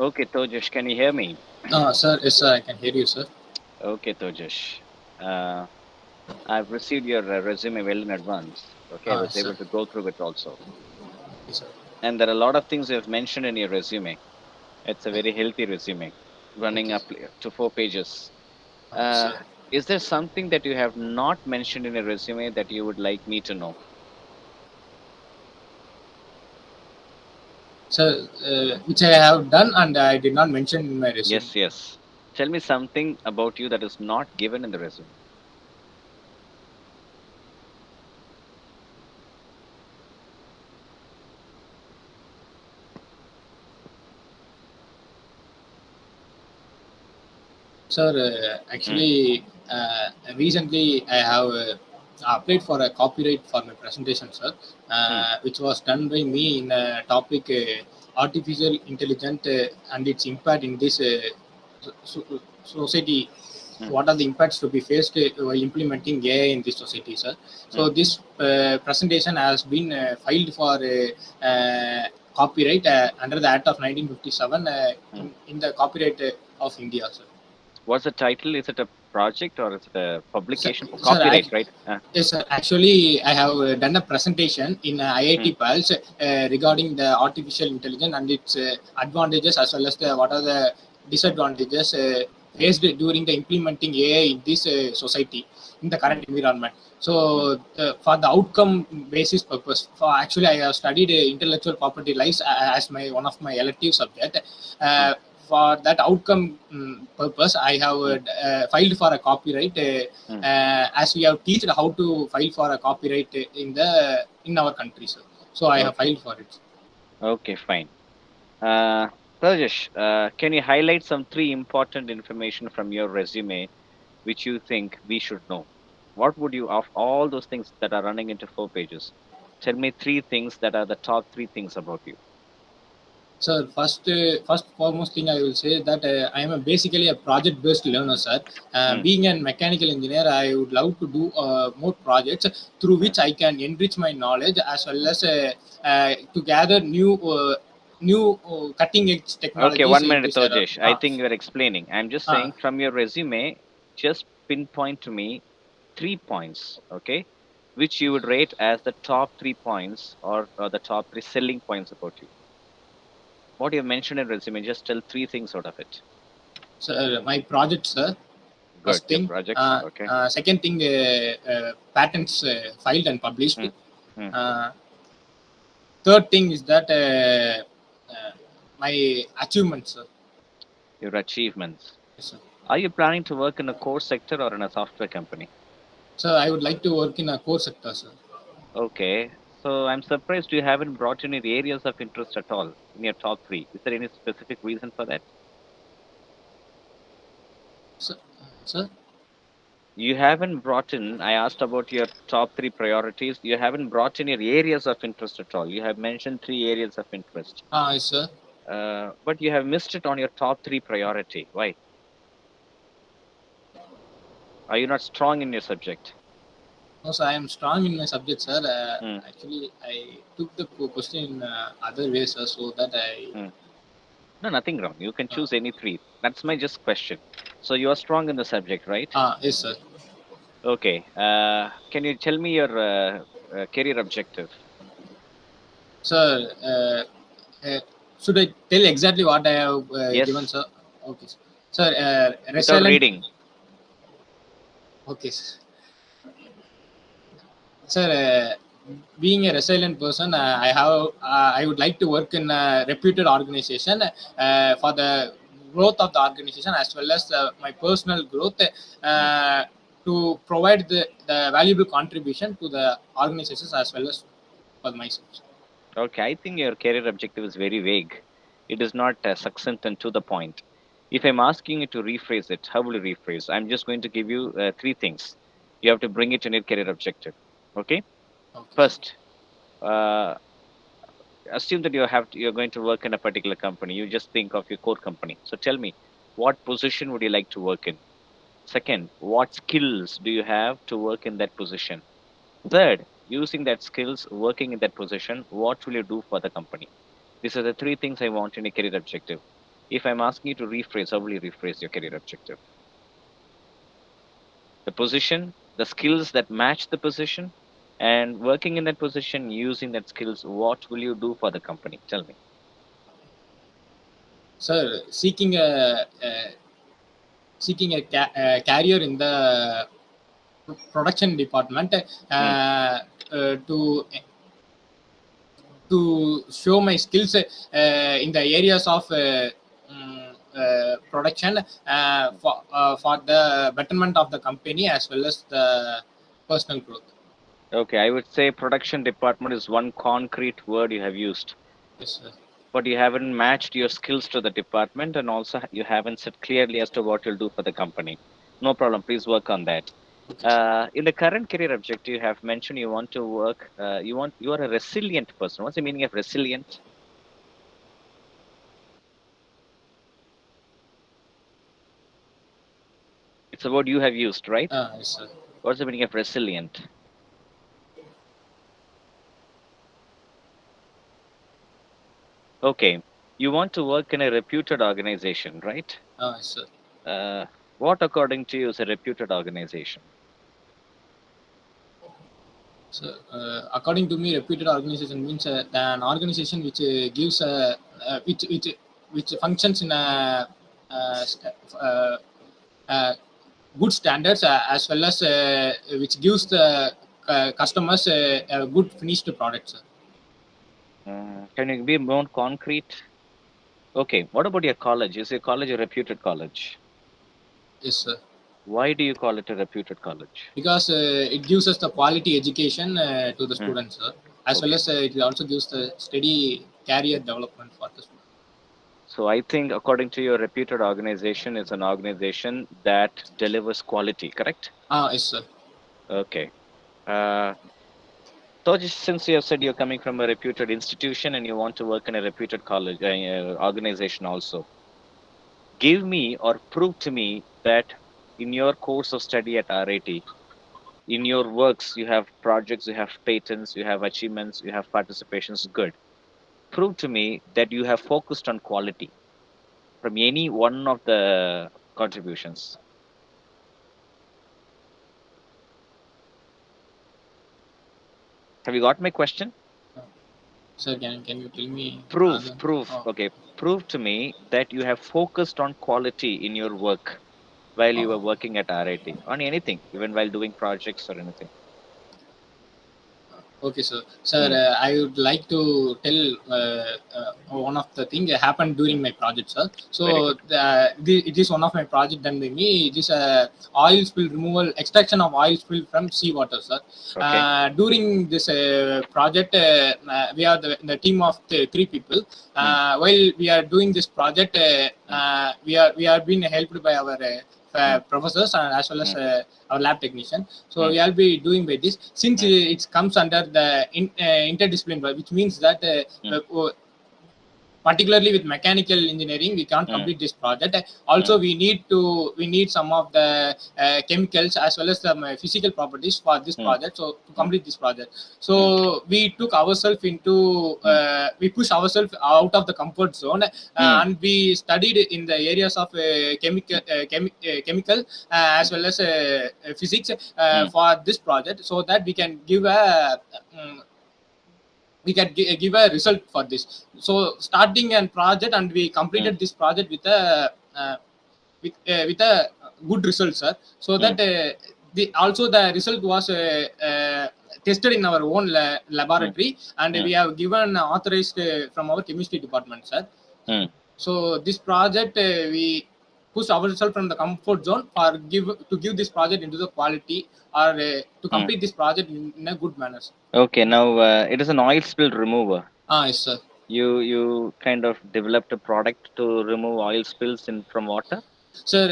Okay, Tojesh, can you hear me? Sir, yes, sir, I can hear you, sir. Okay, Tojesh. Uh, I've received your resume well in advance. Okay, I was Sir. able to go through it also. Yes, sir. And there are a lot of things you have mentioned in your resume. It's a Uh, very healthy resume, running okay, up sir. to 4 pages. Sir. Is there something that you have not mentioned in your resume that you would like me to know? Sir, which I have done and I did not mention in my resume. Yes, yes. Tell me something about you that is not given in the resume. Sir, Mm, actually, recently I have applied for a copyright for my presentation, sir, mm, which was done by me in a topic artificial intelligence and its impact in this society. mm, What are the impacts to be faced while implementing AI in this society, sir? So mm, this presentation has been filed for copyright under the Act of 1957 mm. in the copyright of India, sir. What's the title? Is it a project or is it a Sir, publication? sir, Copyright, right? yes, sir. Actually, I have done a presentation in Mm, IIT Pulse regarding the artificial intelligence and its advantages as well as what are the disadvantages mm, faced during the implementing AI in this society in the mm, current environment. mm, So, for the outcome basis purpose, for actually I have studied intellectual property rights as my one of my elective subject. mm, For that outcome purpose, I have mm, filed for a copyright. mm, As we have teached how to file for a copyright in our country, sir. So I have okay. filed for it. Okay, fine. Uh, Rajesh, can you highlight some three important information from your resume which you think we should know? What would you, of all those things that are running into 4 pages, tell me three things that are the top three things about you. Sir, first foremost thing I will say that I am basically a project-based learner, sir. Mm, Being a mechanical engineer, I would love to do more projects through mm. which I can enrich my knowledge as well as to gather new cutting edge Okay, technologies one in minute, this era. Rajesh. I think you're explaining. I'm just Uh, saying from your resume, just pinpoint to me 3 points, okay, which you would rate as the top 3 points or the top three selling points about you. What you mentioned in resume, just tell three things out of it. so my project, sir. Good. First Your thing. projects. Okay. Second thing, patents filed and published. Mm, mm. Uh, Third thing is that my achievements, sir. Your achievements. Yes, sir. Are you planning to work in a core sector or in a software company? So I would like to work in a core sector, sir. Okay. So I'm surprised you haven't brought any areas of interest at all in your top three. Is there any specific reason for that? Sir, sir. You haven't brought in, I asked about your top three priorities. You haven't brought in your areas of interest at all. You have mentioned three areas of interest, Yes, sir. but you have missed it on your top three priority. Why? Are you not strong in your subject? No, sir, I am strong in my subject, sir. Mm, Actually, I took the question in other ways, sir, so that I. mm. No, nothing wrong. You can Uh, choose any three. That's my just question. So you are strong in the subject, right? yes, sir. Okay. Can you tell me your career objective Sir, should I tell exactly what I have given, Yes, sir? Okay, sir. Sir, without resilient. reading. Okay, sir. Sir, being a resilient person, I would like to work in a reputed organization for the growth of the organization as well as my personal growth Mm. to provide the valuable contribution to the organizations as well as for myself. Okay, I think your career objective is very vague. It is not succinct and to the point. If I'm asking you to rephrase it, how will you rephrase? I'm just going to give you three things. You have to bring it in your career objective. Okay. Okay, sir. First, uh, assume that you're going to work in a particular company. You just think of your core company. So tell me, what position would you like to work in? Second, what skills do you have to work in that position? Third, using that skills, working in that position, what will you do for the company? These are the three things I want in a career objective. If I'm asking you to rephrase, how will you rephrase your career objective? The position, the skills that match the position, and working in that position using that skills, what will you do for the company? Tell me. Sir, seeking a career in the production department Hmm. to show my skills in the areas of production for the betterment of the company as well as the personal growth. Okay, I would say production department is one concrete word you have used, Yes, sir. but you haven't matched your skills to the department, and also you haven't said clearly as to what you'll do for the company. No problem. Please work on that. Okay, sir. In the current career objective, you have mentioned you want to work. You are a resilient person. What's the meaning of resilient? It's a word you have used, right? Yes, sir. What's the meaning of resilient? Okay, you want to work in a reputed organization, right? Yes, sir. What, according to you, is a reputed organization? So, according to me, reputed organization means an organization which gives which functions in a uh, uh, good standards as well as which gives the customers a good finished product, sir. Can you be more concrete? Okay, what about your college? Is your college a reputed college? Yes, sir. Why do you call it a reputed college? Because it gives us the quality education to the Hmm. students, sir, as well Okay. as it also gives the steady career development for the students. So I think according to your reputed organization is an organization that delivers quality, correct? Yes, sir. Okay. Uh, so just since you have said you're coming from a reputed institution and you want to work in a reputed college organization also, give me or prove to me that in your course of study at RIT, in your works, you have projects, you have patents, you have achievements, you have participations. Good. Prove to me that you have focused on quality from any one of the contributions. Have you got my question? Uh, Sir, can you tell me Prove, another? prove. Oh, Okay. Prove to me that you have focused on quality in your work while you were oh. working at RIT on anything, even while doing projects or anything. Okay, sir. Sir, Hmm. I would like to tell one of the thing that happened Hmm. during my project, sir. Very So good. it is one of my project done by me. It is oil spill removal, extraction of oil spill from seawater, sir. Okay. During this project, we are the team of three people. Hmm. While we are doing this project, Hmm. we are being helped by our Hmm. professors and as well as Hmm. our lab technician. So Hmm. we will be doing by this since Hmm. it comes under the interdisciplinary, which means that Hmm. particularly with mechanical engineering we can't Hmm. complete this project. Hmm. Also we need some of the chemicals as well as the physical properties for this Hmm. project, so to Hmm. complete this project. Hmm. So we took ourselves into Hmm. we push ourselves out of the comfort zone, Hmm. and we studied in the areas of chemical as well as physics Hmm. for this project, so that we can give a give a result for this. So starting a project and we Hmm. completed this project uh, with a good result, sir. So Hmm. that also the result was tested in our own Hmm. laboratory, and Hmm. we have given authorized from our chemistry department, sir. Hmm. So this project we push ourselves from the comfort zone for give this project into the quality, or to Hmm. complete this project in a good manner, sir. Okay. Now it is an oil spill remover. Yes, sir. You kind of developed a product to remove oil spills in from water. Sir,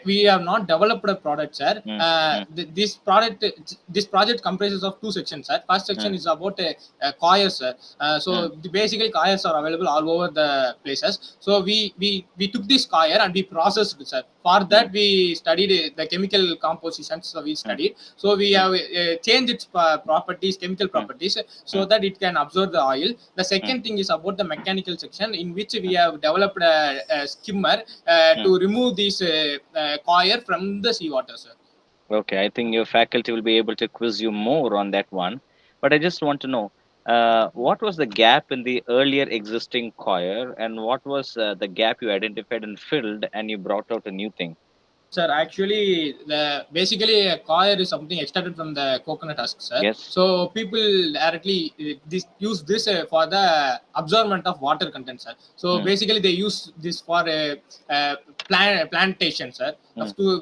we have not developed a product, sir. Hmm. Hmm. This project comprises of two sections, sir. First Hmm. section is about coils, sir. Hmm. Basically coils are available all over the places. So we took this coil and we processed it, sir. For that, we studied the chemical compositions. So we studied. So we have changed its properties, chemical properties, so that it can absorb the oil. The second thing is about the mechanical section, in which we have developed a skimmer to remove this coir from the seawater, sir. Okay, I think your faculty will be able to quiz you more on that one. But I just want to know, what was the gap in the earlier existing choir, and what was the gap you identified and filled, and you brought out a new thing? Sir, actually, the basically a coir is something extracted from the coconut husk, sir. Yes. So people directly use this for the absorbment of water content, sir. So basically, they use this for a plantation, sir,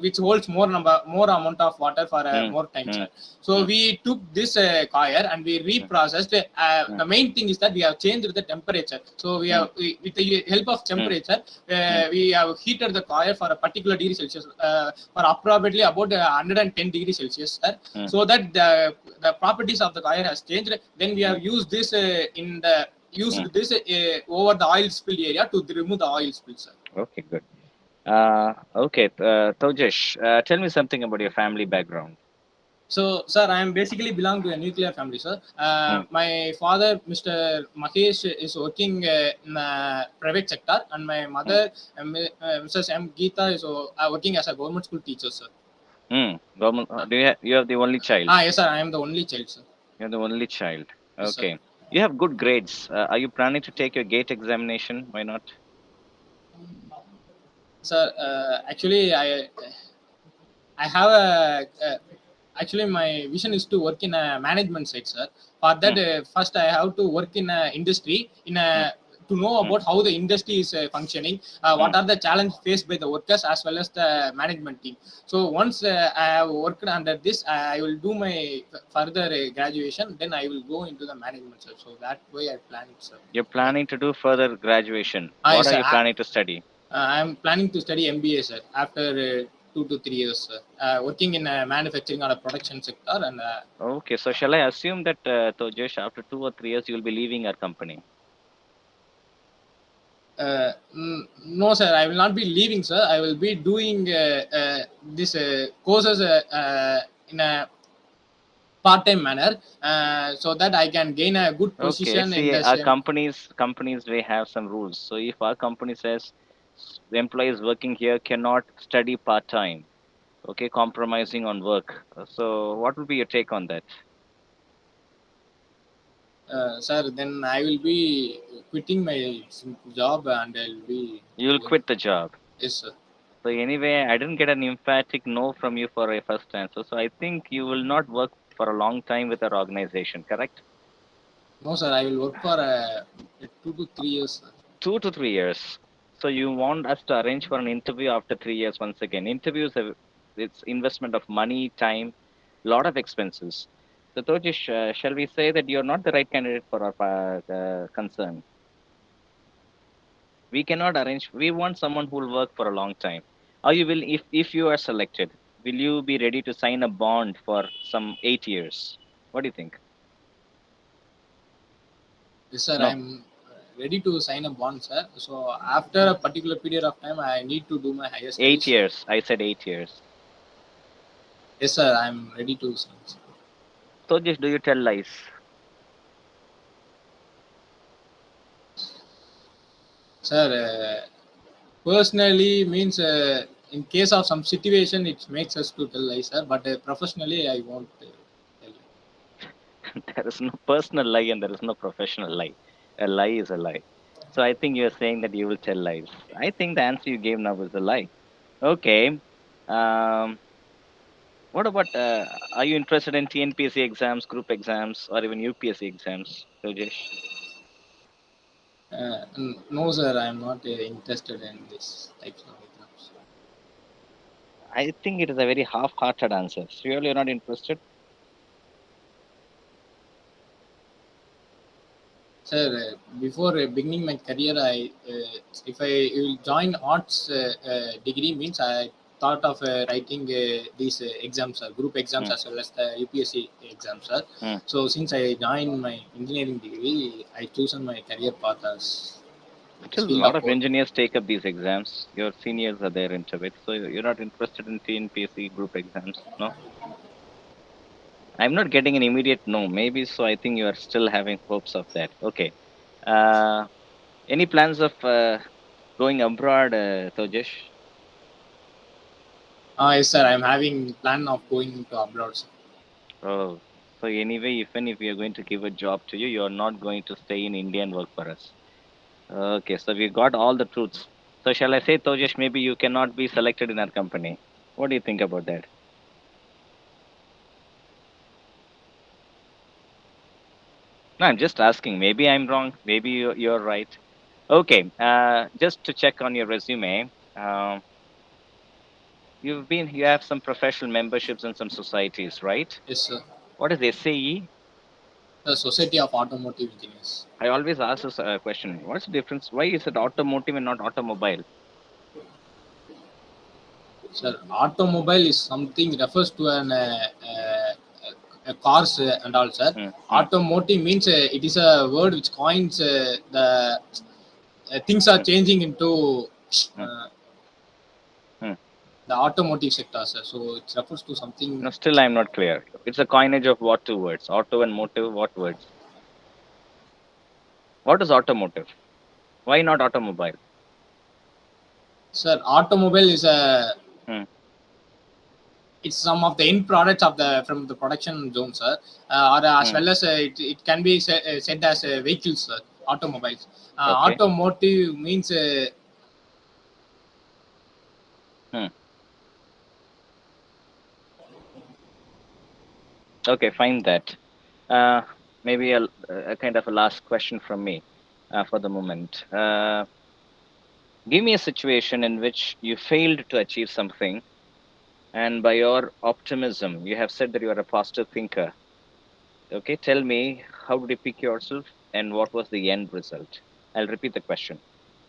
which holds more amount of water for more time, sir. So we took this coir and we reprocessed. The main thing is that we have changed the temperature. So we have, with the help of temperature, we have heated the coir for a particular degree Celsius. For approximately about 110 degrees Celsius, sir. So that the properties of the coir has changed. Then we have used this over the oil spill area to remove the oil spill, sir. Okay, good. Okay, Tojesh, tell me something about your family background. So, sir, I am basically belong to a nuclear family, sir. My father, Mr. Mahesh, is working in the private sector, and my mother, Mrs. M. Geeta, is working as a government school teacher, sir. Government, you have the only child? Yes, sir. I am the only child, sir. You're the only child. Yes, okay. Sir. You have good grades. Are you planning to take your GATE examination? Why not? Sir, actually, I have actually my vision is to work in a management side, sir. For that, first I have to work in a industry to know about how the industry is functioning, what are the challenges faced by the workers as well as the management team. So once I have worked under this, I will do my further graduation. Then I will go into the management, sir. So that way I plan it, sir. You're planning to do further graduation. Yes, what are you planning to study? I am planning to study MBA, sir. After 2 to 3 years, working in manufacturing or a production sector. And okay, so shall I assume that Tojesh, after 2 or 3 years, you will be leaving our company? No, sir. I will not be leaving, sir. I will be doing these courses in a part-time manner, so that I can gain a good position. Okay, see, in our companies they have some rules. So if our company says the employees working here cannot study part-time, okay, compromising on work. So what will be your take on that? Sir, then I will be quitting my job and I will be. You will quit the job. Yes, sir. So anyway, I didn't get an emphatic no from you for a first answer. So I think you will not work for a long time with our organization, correct? No, sir. I will work for 2 to 3 years, sir. 2 to 3 years. So you want us to arrange for an interview after 3 years once again. Interviews have it's investment of money, time, lot of expenses. So Tojish, shall we say that you're not the right candidate for our concern? We cannot arrange. We want someone who will work for a long time. Are you will if you are selected, will you be ready to sign a bond for some 8 years? What do you think? Yes, sir. No. I'm ready to sign a bond, sir. So after a particular period of time, I need to do my higher studies. 8 years. I said 8 years. Yes, sir. I'm ready to sign. So just do you tell lies? Sir, personally means in case of some situation, it makes us to tell lies, sir. But professionally, I won't tell you. There is no personal lie and there is no professional lie. A lie is a lie. So I think you're saying that you will tell lies. I think the answer you gave now is a lie. Okay. What about, are you interested in TNPSC exams, group exams, or even UPSC exams, Rajesh? No, sir. I'm not interested in this types of exams. I think it is a very half-hearted answer. Surely you're not interested? Sir, before beginning my career, if I will join arts degree means I thought of writing these exams, group exams as well as the UPSC exams, sir. So since I joined my engineering degree, I chosen my career path as this Still, a field lot of of work. engineers take up these exams. Your seniors are there into it, so you're not interested in TNPSC group exams, no? I'm not getting an immediate no. Maybe so. I think you are still having hopes of that. Okay. Uh, any plans of going abroad, Tojesh? Yes, sir. I'm having plan of going to abroad, sir. Oh, so anyway, even if we are going to give a job to you, you're not going to stay in India and work for us. Okay, so we got all the truths. So shall I say, Tojesh, maybe you cannot be selected in our company. What do you think about that? No, I'm just asking. Maybe I'm wrong. Maybe you're right. Okay, just to check on your resume, you have some professional memberships in some societies, right? Yes, sir. What is SAE? The Society of Automotive Engineers. I always ask this question. What's the difference? Why is it automotive and not automobile? Sir, automobile is something refers to an cars and all, sir. Hmm, hmm, Automotive means it is a word which coins the things are hmm, changing into hmm, uh, hmm. the automotive sector, sir. So it refers to something. No, still I'm not clear. It's a coinage of what two words? Auto and motive, what words? What is automotive? Why not automobile? Sir, automobile is a Hmm, it's some of the end products of the from the production zone, sir, or as hmm. well as it can be said as vehicles, sir, automobiles. Okay. Automotive means Hmm. Okay, fine that. Uh, maybe a kind of a last question from me for the moment. Give me a situation in which you failed to achieve something, and by your optimism, you have said that you are a positive thinker. Okay, tell me, how did you pick yourself, and what was the end result? I'll repeat the question.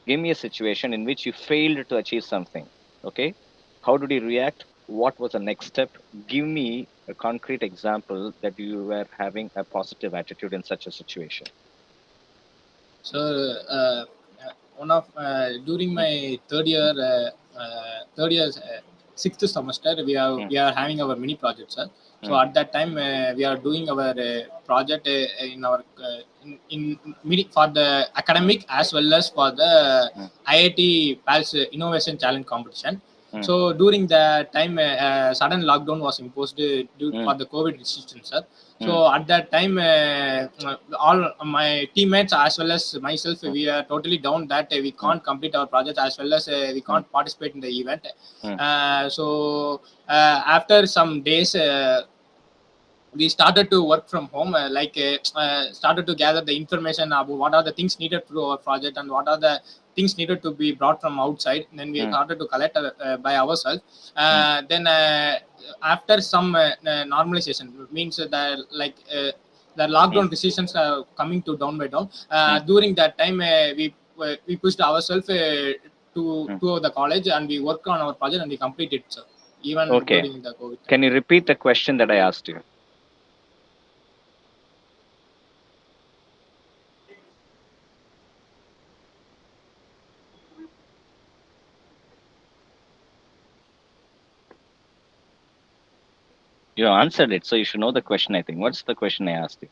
Give me a situation in which you failed to achieve something. Okay, how did you react? What was the next step? Give me a concrete example that you were having a positive attitude in such a situation. so one of during Mm, my third year sixth semester mm, we are having our mini project, sir. So mm, at that time we are doing our project in our for the academic as well as for the mm, IIT PALS Innovation Challenge competition. mm, So during the time, sudden lockdown was imposed due mm, for the COVID restrictions, sir. mm, So at that time, all my teammates as well as myself, mm, we are totally down that we mm, can't complete our project as well as we mm, can't participate in the event. mm, After some days, we started to work from home, started to gather the information about what are the things needed for our project and what are the things needed to be brought from outside. Then we mm, started to collect by ourselves. mm, Then after some normalization means that the mm, lockdown decisions are coming to down by down. mm, During that time, we pushed ourselves mm. to the college and we worked on our project and we completed, sir, even Okay. during the COVID time. Can you repeat the question that I asked you? You answered it, so you should know the question, I think. What's the question I asked you?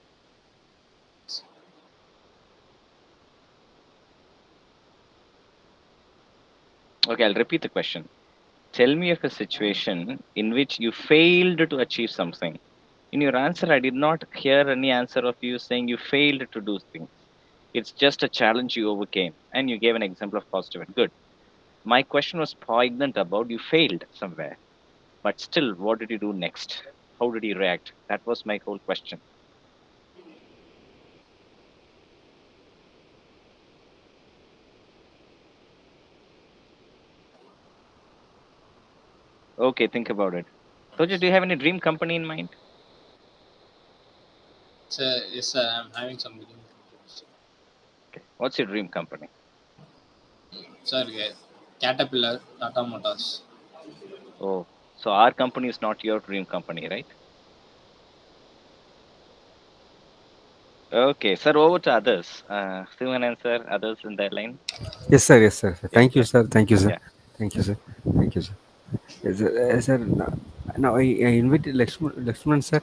Okay, I'll repeat the question. Tell me of a situation in which you failed to achieve something. In your answer, I did not hear any answer of you saying you failed to do things. It's just a challenge you overcame, and you gave an example of positive and good. My question was poignant about you failed somewhere, but still, what did you do next? How did you react? That was my whole question. Okay, think about it. Toja, do you have any dream company in mind? So, yes, I'm having some beginning. Okay. What's your dream company? Sorry, Caterpillar, Tata Motors. Oh, so our company is not your dream company, right? Okay, sir, over to others. Sivanan sir, others in that line. Yes, sir. Yes, sir. Yeah, Thank you, yeah, sir. Thank you, sir. yeah. Thank you, sir. Thank you, sir. Yes, sir. Sir, now I invited Lakshman, sir.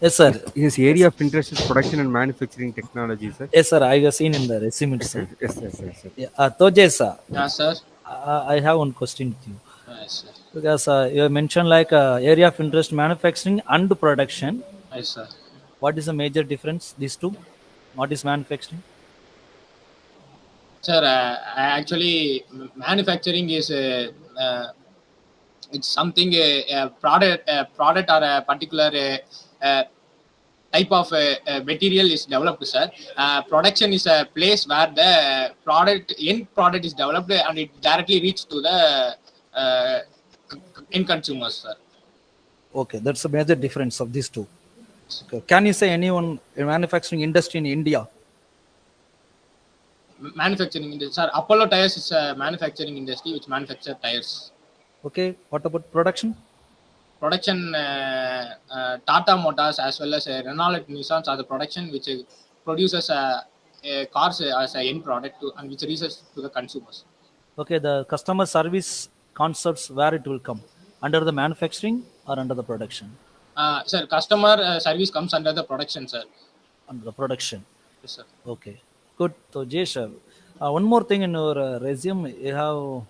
Yes, sir. His area of interest is production and manufacturing technology, sir. Yes, sir. I have seen in the resume Yes, itself. sir. Yes, yes, yes, sir. Yeah. Toje, sir. Yeah, sir. I have one question with you. Yes, sir. Because you have mentioned like area of interest manufacturing and production. Yes, sir. What is the major difference, these two? What is manufacturing? Sir, actually, manufacturing is it's something a product or a particular type of material is developed, sir. Production is a place where the end product is developed and it directly reaches to the uh, end consumers, sir. Okay, that's the major difference of these two. Okay. Can you say anyone in manufacturing industry in India? Manufacturing industry, sir. Apollo Tires is a manufacturing industry which manufacture tires. Okay, what about production? Production, Tata Motors as well as Renault Nissans are the production which produces cars as an end product and which reaches to the consumers. Okay, the customer service concepts where it will come under the manufacturing or under the production? Sir, customer service comes under the production, sir. Under the production. Yes, sir. Okay, good. So, Jay, sir, one more thing in your resume, you have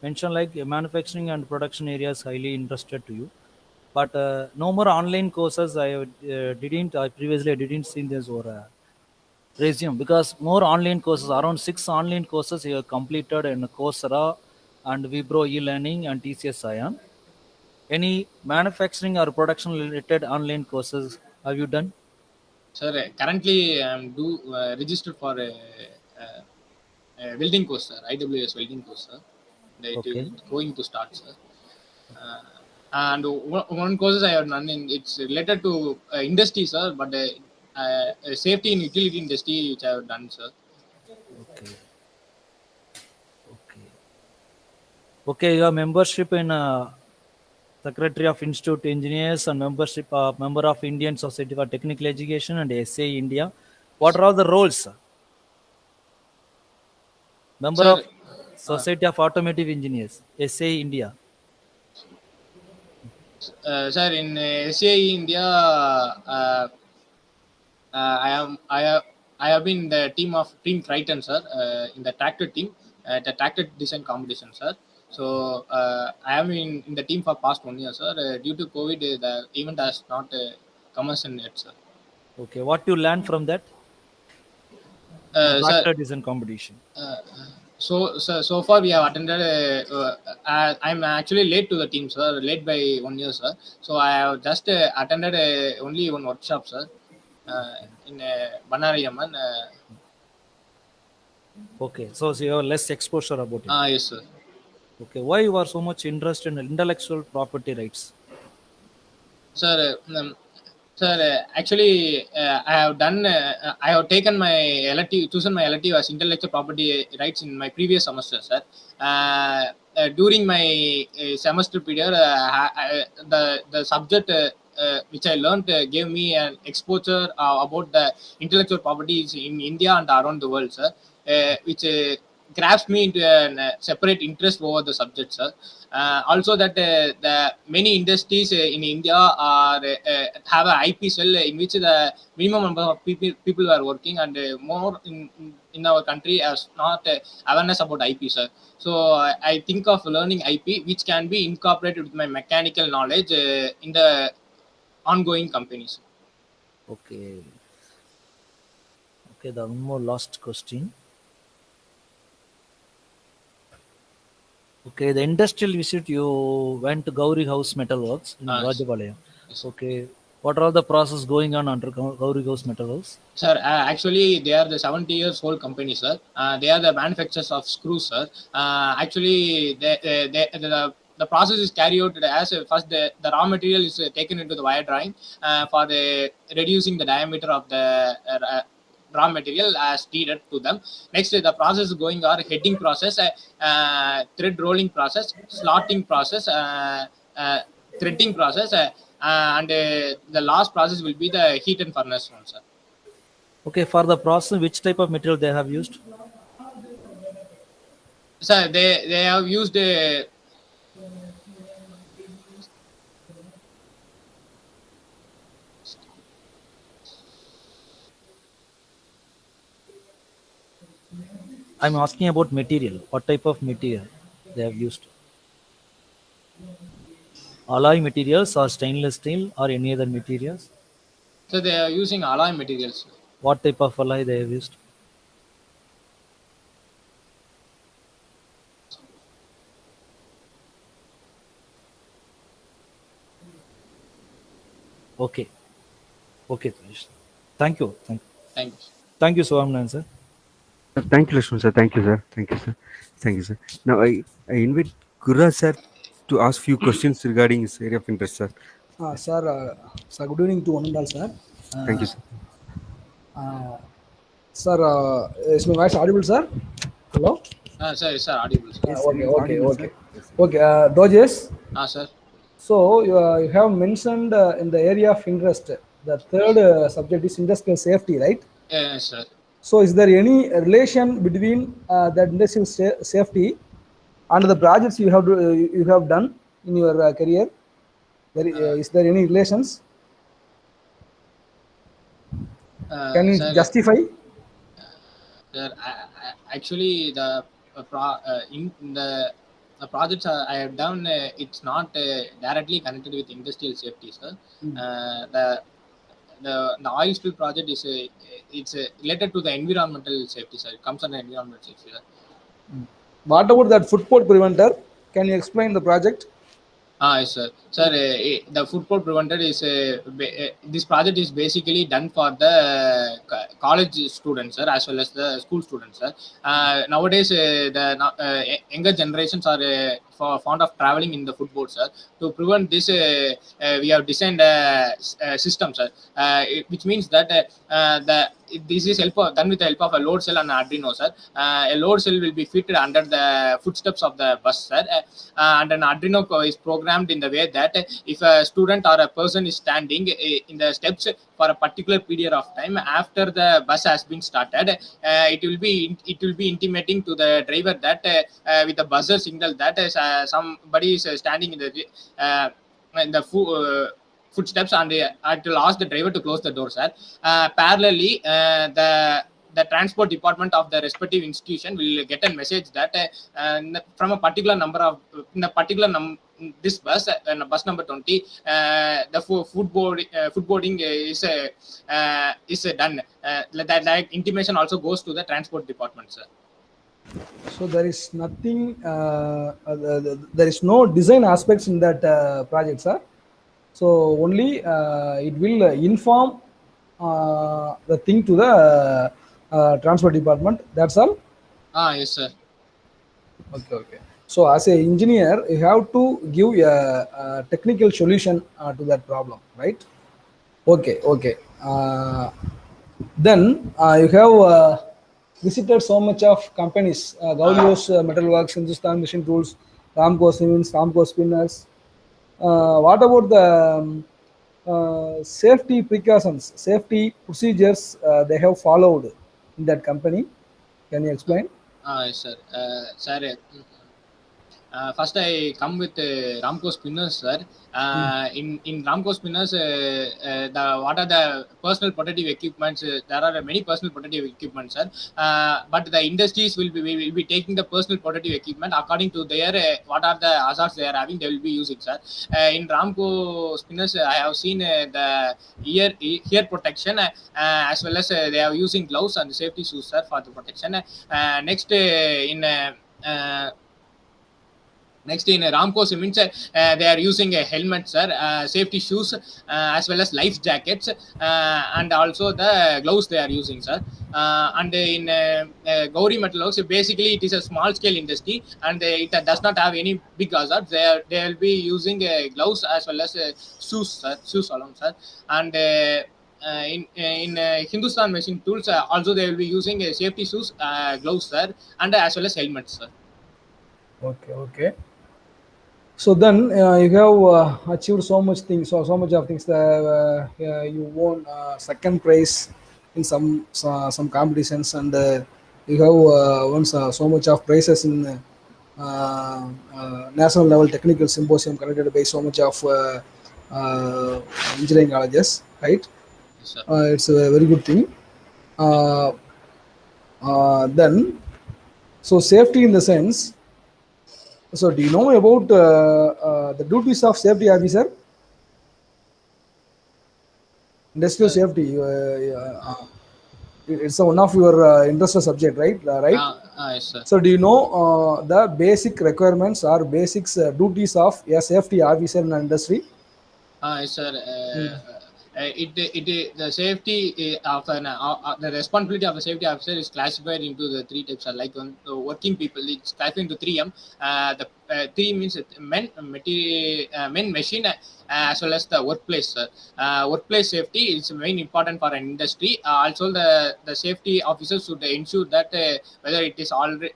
mentioned like manufacturing and production areas highly interested to you, but no more online courses. I previously I didn't see this or resume because more online courses, around 6 online courses you have completed in Coursera and Vibro e-learning and TCS Ion. Any manufacturing or production related online courses have you done? Sir, currently I'm registered for a welding course, sir. IWS welding course, sir. It is Okay. going to start, sir. Uh, and one courses I have done in it's related to industry, sir, but safety in utility industry which I have done, sir. Okay. Okay. Okay. Your membership in Secretary of Institute Engineers and membership member of Indian Society for Technical Education and SA India. What are all the roles? Member Sir, of Society of Automotive Engineers, SA India. sir, in SAE India, I have been in the team of Team Triton, sir, in the tractor team, the tractor design competition, sir. So I am in the team for past 1 year, sir. Due to COVID, the event has not commenced yet, sir. Okay. What you learn from that? Sir, Tractor design competition. so far we have attended. I'm actually late to the team, sir. Late by 1 year, sir. So I have just attended only one workshop, sir, in Banariyaman. Okay. So you have less exposure about it. Yes, sir. Okay. Why you are so much interested in intellectual property rights? Sir, actually, I have taken my elective, chosen my elective as intellectual property rights in my previous semester, sir. During my semester period, the subject which I learned gave me an exposure about the intellectual properties in India and around the world, sir, which grabs me into a separate interest over the subject, sir. Also, that the many industries in India have an IP cell in which the minimum number of people are working, and more in our country has not awareness about IP, sir. So I think of learning IP, which can be incorporated with my mechanical knowledge in the ongoing companies. Okay. Okay. The one more last question. Okay, the industrial visit you went to Gauri House Metalworks in Yes. Rajapalayam. Yes. Okay, what are all the process going on under Gauri House Metalworks? Sir, actually, they are the 70 years old company, sir. They are the manufacturers of screws, sir. Actually, the process is carried out as first the raw material is taken into the wire drawing for the reducing the diameter of the raw material as needed to them. Next, the process going on heading process, thread rolling process, slotting process, threading process, and the last process will be the heat and furnace one, sir. Okay, for the process, which type of material they have used? Sir, they have used I'm asking about material. What type of material they have used? Alloy materials or stainless steel or any other materials? so they are using alloy materials. What type of alloy they have used? Okay. Okay, Suresh. Thank you. Thank you. Thank you, Swamnan, sir. Thank you, Lakshman sir. Thank you, sir. Thank you, sir. Thank you, sir. Now I invite Gura sir to ask few questions regarding his area of interest, sir. Sir, good evening to one and all, sir. Thank Uh, you, sir. Sir, is my voice audible, sir? Hello? Sir, audible, sir. Yes, Okay, it is audible, okay. sir. Yes, sir. Okay, Dojes. Sir. So, you have mentioned in the area of interest, the third subject is industrial safety, right? Yes, sir. So, is there any relation between that industrial safety and the projects you have done in your career? Is there any relations? Can you Sir, justify? sir, actually in the projects I have done, it's not directly connected with industrial safety, sir. The oil spill project is it's related to the environmental safety, sir. It comes under environmental safety, sir. What about that footport preventer? Can you explain the project? Yes, sir. Sir, the football preventer is this project is basically done for the college students, sir, as well as the school students, sir. Nowadays, younger generations are fond of traveling in the footboard, sir. To prevent this, we have designed a system, sir, which means that this is done with the help of a load cell and Arduino, sir. A load cell will be fitted under the footsteps of the bus, sir, and an Arduino is programmed in the way that if a student or a person is standing in the steps for a particular period of time after the bus has been started, it will be intimating to the driver that with the buzzer signal that somebody is standing in the footsteps, and it will ask the driver to close the door, sir. Parallelly, the transport department of the respective institution will get a message that from a particular number of in a particular this bus, bus number 20, the footboarding is done. That intimation also goes to the transport department, sir. So there is nothing. There is no design aspects in that project, sir. So only it will inform the thing to the transport department. That's all. Yes, sir. Okay. So as a engineer, you have to give a technical solution to that problem, right? Okay. Then you have visited so much of companies, Gaudios Metalworks, Hindustan Machine Tools, Ramco Siemens, Ramco Spinners. What about the safety precautions, safety procedures they have followed in that company? Can you explain? Yes, sir. Sir, first I come with Ramco Spinners, sir. In Ramco Spinners, what are the personal protective equipments? There are many personal protective equipments, sir. But the industries will be taking the personal protective equipment according to their what are the hazards they are having. They will be using, sir. In Ramco Spinners, I have seen the ear protection as well as they are using gloves and safety shoes, sir, for the protection. Next in Ramco Siemens, they are using a helmet, sir, safety shoes, as well as life jackets, and also the gloves they are using, sir. And in Gauri Metalworks, basically it is a small scale industry, and it does not have any big hazards. They will be using gloves as well as shoes, sir, shoes alone, sir. And in Hindustan Machine Tools, also they will be using safety shoes, gloves, sir, and as well as helmets, sir. Okay. So then you have achieved so much things, so much of things. You won second prize in some competitions, and you have once so much of prizes in national level technical symposium conducted by so much of uh, engineering colleges, right? Yes, sir. It's a very good thing. Uh, then, so safety in the sense. So, do you know about the duties of safety officer? Industrial Sir, safety. It's one of your interested subject, right? Right. yes, sir. So, do you know the basic requirements or basics duties of a safety officer in an industry? Yes, sir. Hmm. The safety of the responsibility of the safety officer is classified into the three types. Like working people, it's classified into 3M. The three means men, machine, as well as the workplace. Workplace safety is very important for an industry. Also, the safety officer should ensure that whether it is already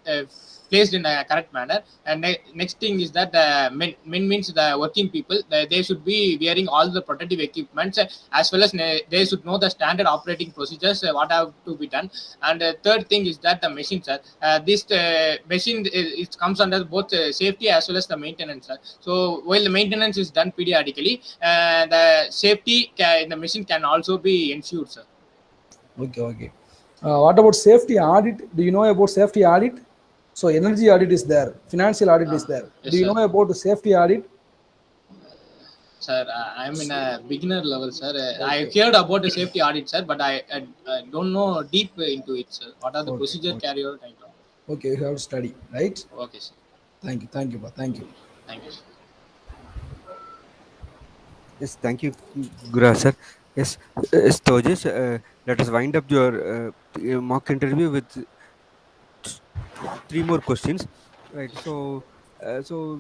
placed in a correct manner. And next thing is that men means the working people, they should be wearing all the protective equipments, as well as they should know the standard operating procedures, what have to be done. And third thing is that the machines, this machine it comes under both safety as well as the maintenance. So while the maintenance is done periodically, the safety in the machine can also be ensured, sir. Okay, okay. What about safety audit? Do you know about safety audit? So, energy audit is there, financial audit is there. Yes, Do you sir. know about the safety audit? Sir, I'm in a beginner level, sir. I Okay. heard about the safety audit, sir, but I don't know deep into it, sir. What are the Okay, procedure okay. carried out? I don't Okay, you have to study, right? know. Okay, sir. Thank you, thank you. Thank you, sir. Yes, thank you, Gura sir. Yes, Stojesh, let us wind up your mock interview with three more questions. Right. So,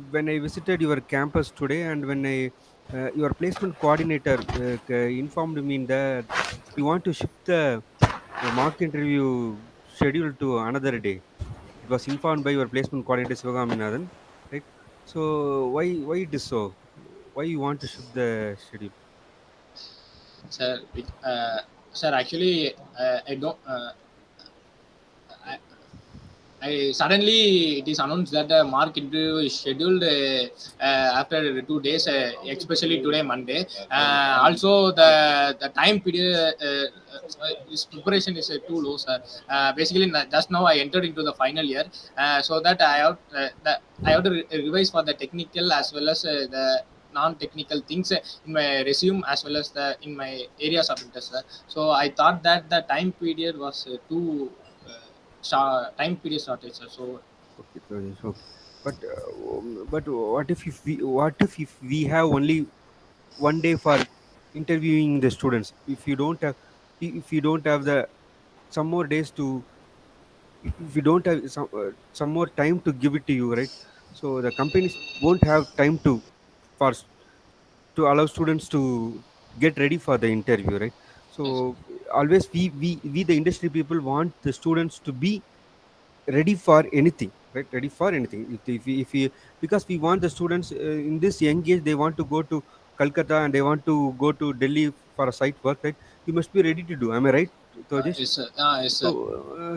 when I visited your campus today, and when your placement coordinator informed me that you want to shift the mock interview schedule to another day. It was informed by your placement coordinator Sivagaminathan, right? So why it is so? Why you want to shift the schedule? Sir, sir, actually, I don't. I, I suddenly it is announced that the mark interview is scheduled after 2 days, especially today Monday. Also, the time period this preparation is too low, sir. Basically, just now I entered into the final year, so that I have to revise for the technical as well as the non-technical things in my resume as well as the in my areas of interest, sir. So I thought that the time period was too. Time period shortage, sir. So Okay, Rajesh, okay. But what if we have only one day for interviewing the students? If you don't have the some more days to, if you don't have some more time to give it to you, right? So the companies won't have time for to allow students to get ready for the interview, right? So yes, always we the industry people want the students to be ready for anything, right? Ready for anything. If we because we want the students in this young age, they want to go to Calcutta and they want to go to Delhi for a site work, right? You must be ready to do, am I right, Tojesh? yes, sir. Yes, So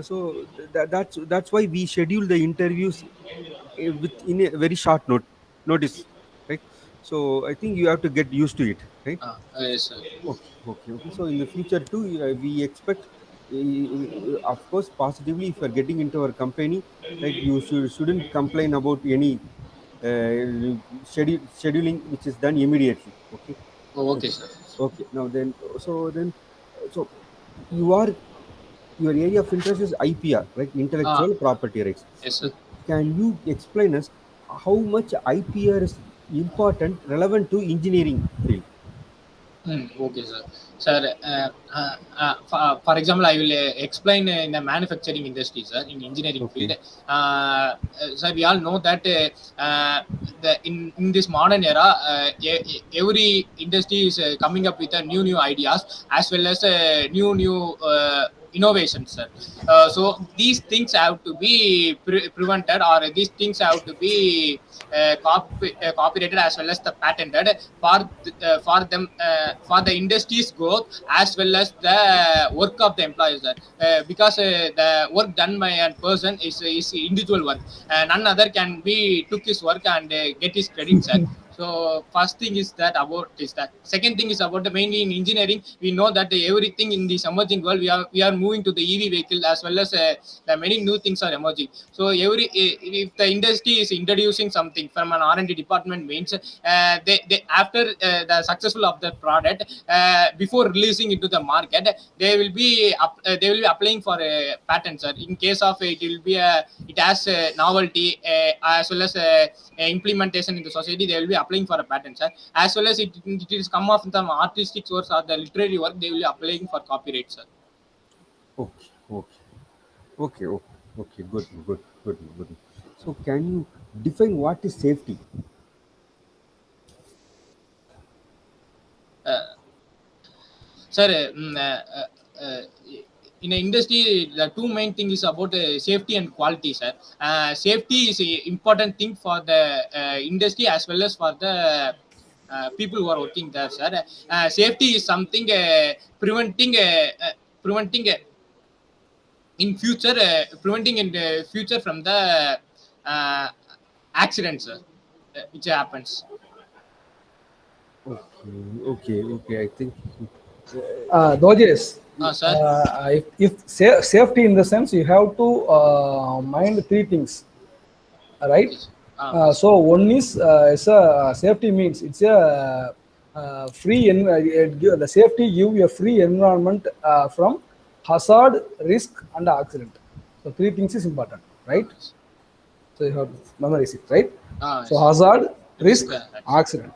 sir. that's why we schedule the interviews in a very short notice, right? So I think you have to get used to it, right? Yes, sir. Okay, okay, okay. So in the future too, we expect, of course, positively, if you're getting into our company, right, you shouldn't complain about any scheduling which is done immediately. Okay, Oh, okay, okay, sir. okay. Now then, so you are your area of interest is IPR, right? Ah, Intellectual property rights. yes, sir. So can you explain us how much IPR is important, relevant to engineering field? Okay, sir. Sir, for example, I will explain in the manufacturing industry, sir, in engineering field. Okay. Sir, we all know that in this modern era, every industry is coming up with new ideas as well as new innovation, sir. So these things have to be prevented, or these things have to be copyrighted as well as the patented for them, for the industry's growth as well as the work of the employees, sir. Because the work done by a person is individual work, none other can be took his work and get his credit, sir. So first thing is that about is that. Second thing is about the mainly in engineering. We know that everything in this emerging world, we are moving to the EV vehicle as well as the many new things are emerging. So if the industry is introducing something from an R&D department means they after the successful of the product, before releasing into the market, they will be applying for a patent, sir. In case of it will be it has a novelty as well as implementation in the society, they will be applying for a patent, sir. As well as it is come off the artistic source or the literary work, they will be applying for copyright, sir. Okay, okay, okay, okay, okay. Good, good, good, good. So, can you define what is safety? Sir, in the industry, the two main things is about safety and quality, sir. Safety is an important thing for the industry as well as for the people who are working there, sir. Safety is something preventing in future, preventing in the future from the uh, accidents, which happens. Okay, okay, okay. I think. Dojes, Sir. if safety in the sense, you have to mind three things, right? So one is it's a safety means it's a free the safety give you a free environment from hazard, risk, and accident. So three things is important, right? So you have to memorize it, right? So hazard, risk, accident.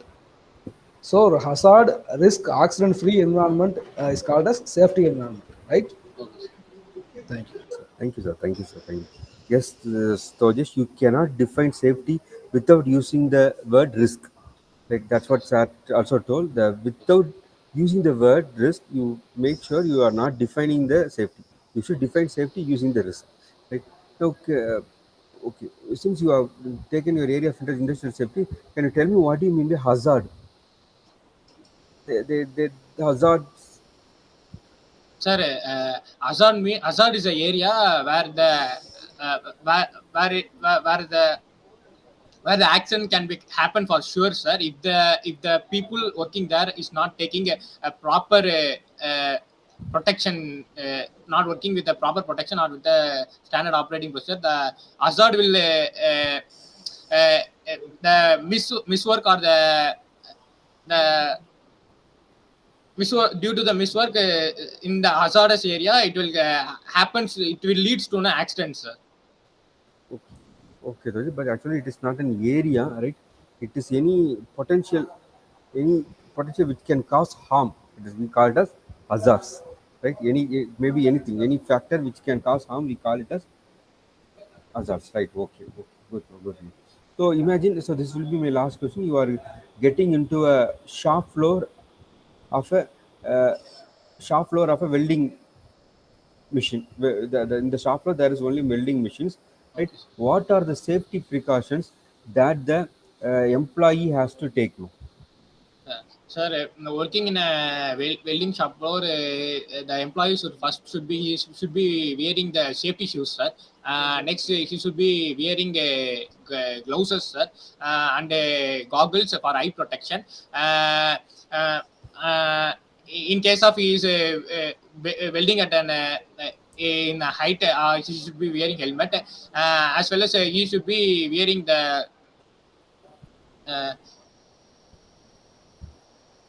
So hazard, risk, accident-free environment is called as safety environment, right? Thank you, sir. Thank you, sir. Thank you, sir. Thank you. Yes, Stojesh, you cannot define safety without using the word risk. Like that's what sir also told. Without using the word risk, you make sure you are not defining the safety. You should define safety using the risk. Right? Okay. Okay. Since you have taken your area of interest, industrial safety, can you tell me what do you mean by hazard? The hazard. Sir, hazard is an area where the where the action can be happen for sure, sir. If the people working there is not taking a proper protection, not working with the proper protection or with the standard operating procedure, the hazard will the miswork or the due to the miswork in the hazardous area, it will happens. It will leads to an accident, sir. Okay, Rohit, but actually it is not an area, right? It is any potential which can cause harm. It is called as hazards, right? Maybe anything, any factor which can cause harm, we call it as hazards, right? Okay, good, good. So imagine, so this will be my last question. You are getting into a shop floor of a welding machine. In the shop floor there is only welding machines, right? What are the safety precautions that the employee has to take now? Sir, working in a welding shop floor, the employee should be wearing the safety shoes, sir. Next, he should be wearing gloves, sir, and goggles for eye protection. In case of he is welding at an in a height, he should be wearing helmet, as well as he should be wearing the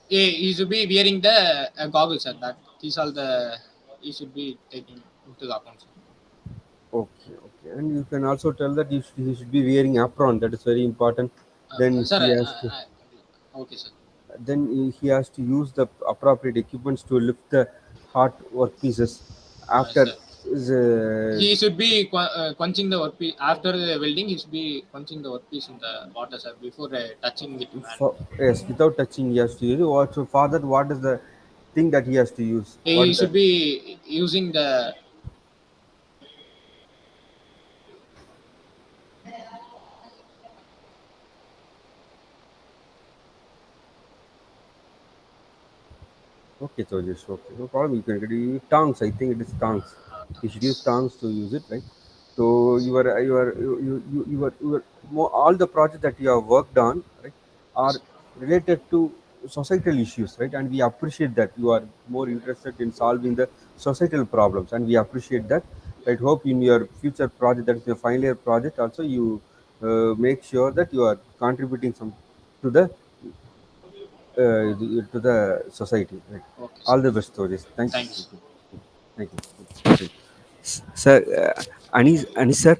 he should be wearing the goggles, sir. That these all the he should be taking into the account, sir. Okay, okay. And you can also tell that he should be wearing apron. That is very important. Then sir, he has to. Okay, sir. Then he has to use the appropriate equipments to lift the hot workpieces after. He should be quenching the workpiece after the welding. He should be quenching the workpiece in the water, sir, before touching it. Yes, without touching, he has to use it. So for that, what is the thing that he has to use? What He is should that? be using the Okay, so just okay. No problem. You can use tongs. I think it is tongs. You should use tongs to use it, right? So all the projects that you have worked on, right, are related to societal issues, right? And we appreciate that you are more interested in solving the societal problems, and we appreciate that. Right? Hope in your future project, that is your final year project, also you make sure that you are contributing some to the to the society. Right? okay, sir. All the best, Tojes. Thank you. Thanks. Thank you. Thank you. Sir, Anis sir,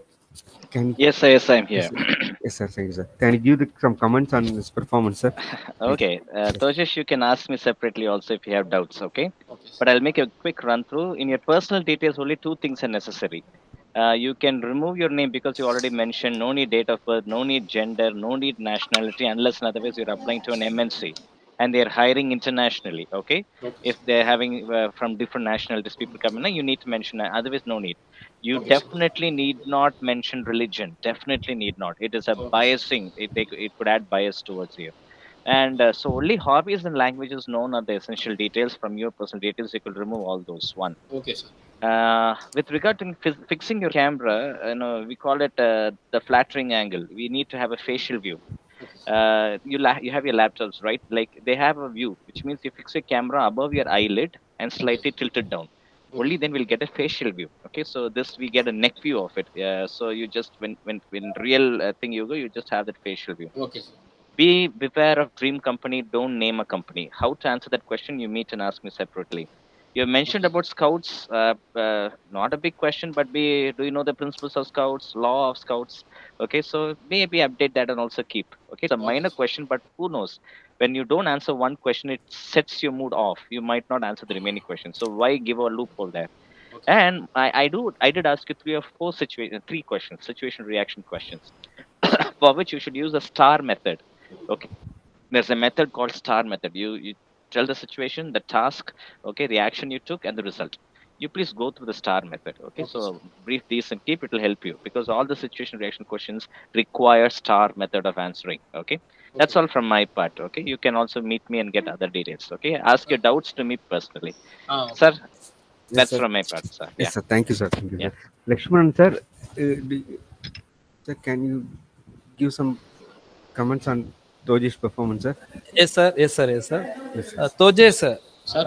can Yes, sir, yes, I'm yes, here. sir. Yes, sir. Thank you, sir. Can you give some comments on this performance, sir? Please. Okay, Yes. Tojesh, you can ask me separately also if you have doubts, okay? Okay, sir. But I'll make a quick run through. In your personal details, only two things are necessary. You can remove your name because you already mentioned no need date of birth, no need gender, no need nationality, unless in otherwise you're applying to an MNC and they're hiring internationally, okay? Okay, If sir. they're having from different nationalities people coming in, you need to mention that. Otherwise, no need. You Okay, sir. definitely need not mention religion. Definitely need not. It is a Okay, sir. biasing. It could add bias towards you. And so only hobbies and languages known are the essential details. From your personal details, you could remove all those. One. Okay, sir. With regard to fixing your camera, we call it the flattering angle. We need to have a facial view. Okay, sir. You have your laptops, right? Like they have a view, which means you fix your camera above your eyelid and Okay. slightly tilted down. Okay. Only then we'll get a facial view. Okay, so this we get a neck view of it. So you just when real thing you go, you just have that facial view. Okay, sir. Beware of dream company. Don't name a company. How to answer that question? You meet and ask me separately. You mentioned Okay. about scouts. Not a big question, but do you know the principles of scouts, law of scouts? Okay, so maybe update that and also keep. Okay, it's a Okay, minor sir. question, but who knows? When you don't answer one question, it sets your mood off. You might not answer the remaining questions. So why give a loophole there? Okay. And I did ask you three questions, situation reaction questions, for which you should use the star method. Okay, there's a method called star method. You tell the situation, the task, okay, the action you took, and the result. You please go through the star method. Okay, Okay, sir. so brief these and keep, it will help you because all the situation reaction questions require star method of answering. Okay, Okay. that's all from my part. Okay, you can also meet me and get other details. Okay, ask your doubts to me personally, Okay. sir. Yes, That's sir. from my part, sir. Yes, Yeah, sir. Thank you, sir. Thank you, yeah. sir. Lakshman, sir, sir, can you give some comments on Toji's performance, sir? Yes, sir. Yes, sir. Yes, sir. Yes, yes. Toje, sir. Sir.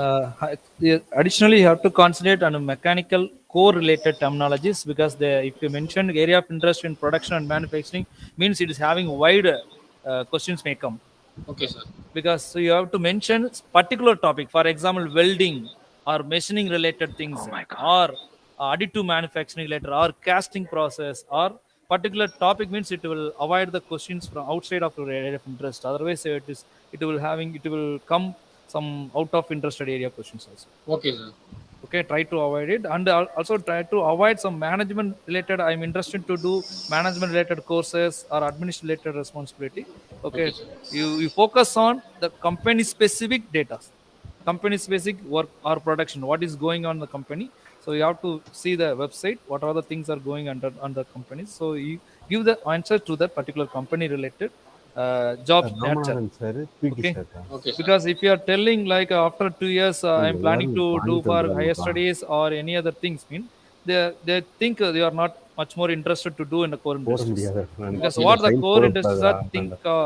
Additionally, you have to concentrate on mechanical core related terminologies because if you mentioned area of interest in production and manufacturing means it is having wide questions may come Okay, sir. because so you have to mention particular topic, for example welding or machining related things Oh my God. or additive manufacturing related or casting process or particular topic means it will avoid the questions from outside of your area of interest, otherwise it will come some out of interested area questions also. Okay, sir. Okay, try to avoid it, and also try to avoid some management related. I'm interested to do management related courses or administrative related responsibility. Okay, Okay, sir. you focus on the company specific data, company specific work or production, what is going on in the company. So you have to see the website, what are the things are going under companies, so you give the answer to that particular company related job nature. Ramanathan, sir. PT, Okay, sir. Okay, sir. because if you are telling like after 2 years I'm planning எல்லாரும் to do for பாண்டிட்டு higher வந்துடுறாங்கப்பா. studies or any other things mean they think they are not much more interested to do in the core போட industries, முடியாது. because Okay, what sir. the Sign core industries are போடக்கூடாதுடா.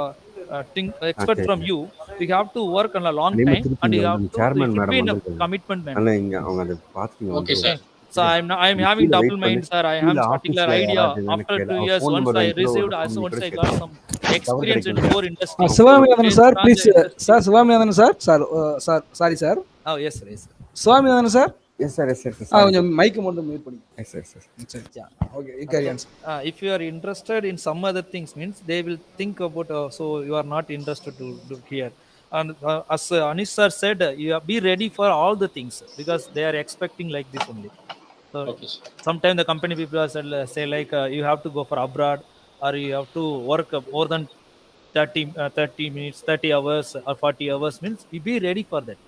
expect Okay. from you, you have to work on a long அதே மாதிரி time திருப்பி and இங்க you வந்து have அந்த to chairman it should be madam in a வந்திருக்காங்க. commitment manner. அதனால இங்க அவங்க அதை பார்த்து இங்க Okay, வந்துருவாங்க. sir. So I'm having கீழே double வெயிட் பண்ணி mind, sir. I have கீழே particular ஆஃபீஸில் idea. யாராவது என்னன்னு After கேளு. 2 அவர் years, phone once number I வாங்கி கூட received, ஒரு as ஃபோன் once கூட I got கேளு. some டவர் experience in கிடைக்கல. core industry. Swamyanathan sir, Based on please, the industry. sir, Swamyanathan sir, sir, sorry, sir. Oh yes, sir. Yes, sir. Swamyanathan sir, yes sir yes sir கொஞ்சம் mic மட்டும் mute பண்ணி. Yes sir yes sir. Yeah. Okay, you carry on. If you are interested in some other things means they will think about so you are not interested to do here, and as Anish sir said, you have, be ready for all the things because they are expecting like this only. So Okay, sir. sometimes the company people are say like you have to go for abroad or you have to work more than 30 minutes 30 hours or 40 hours means you be ready for that.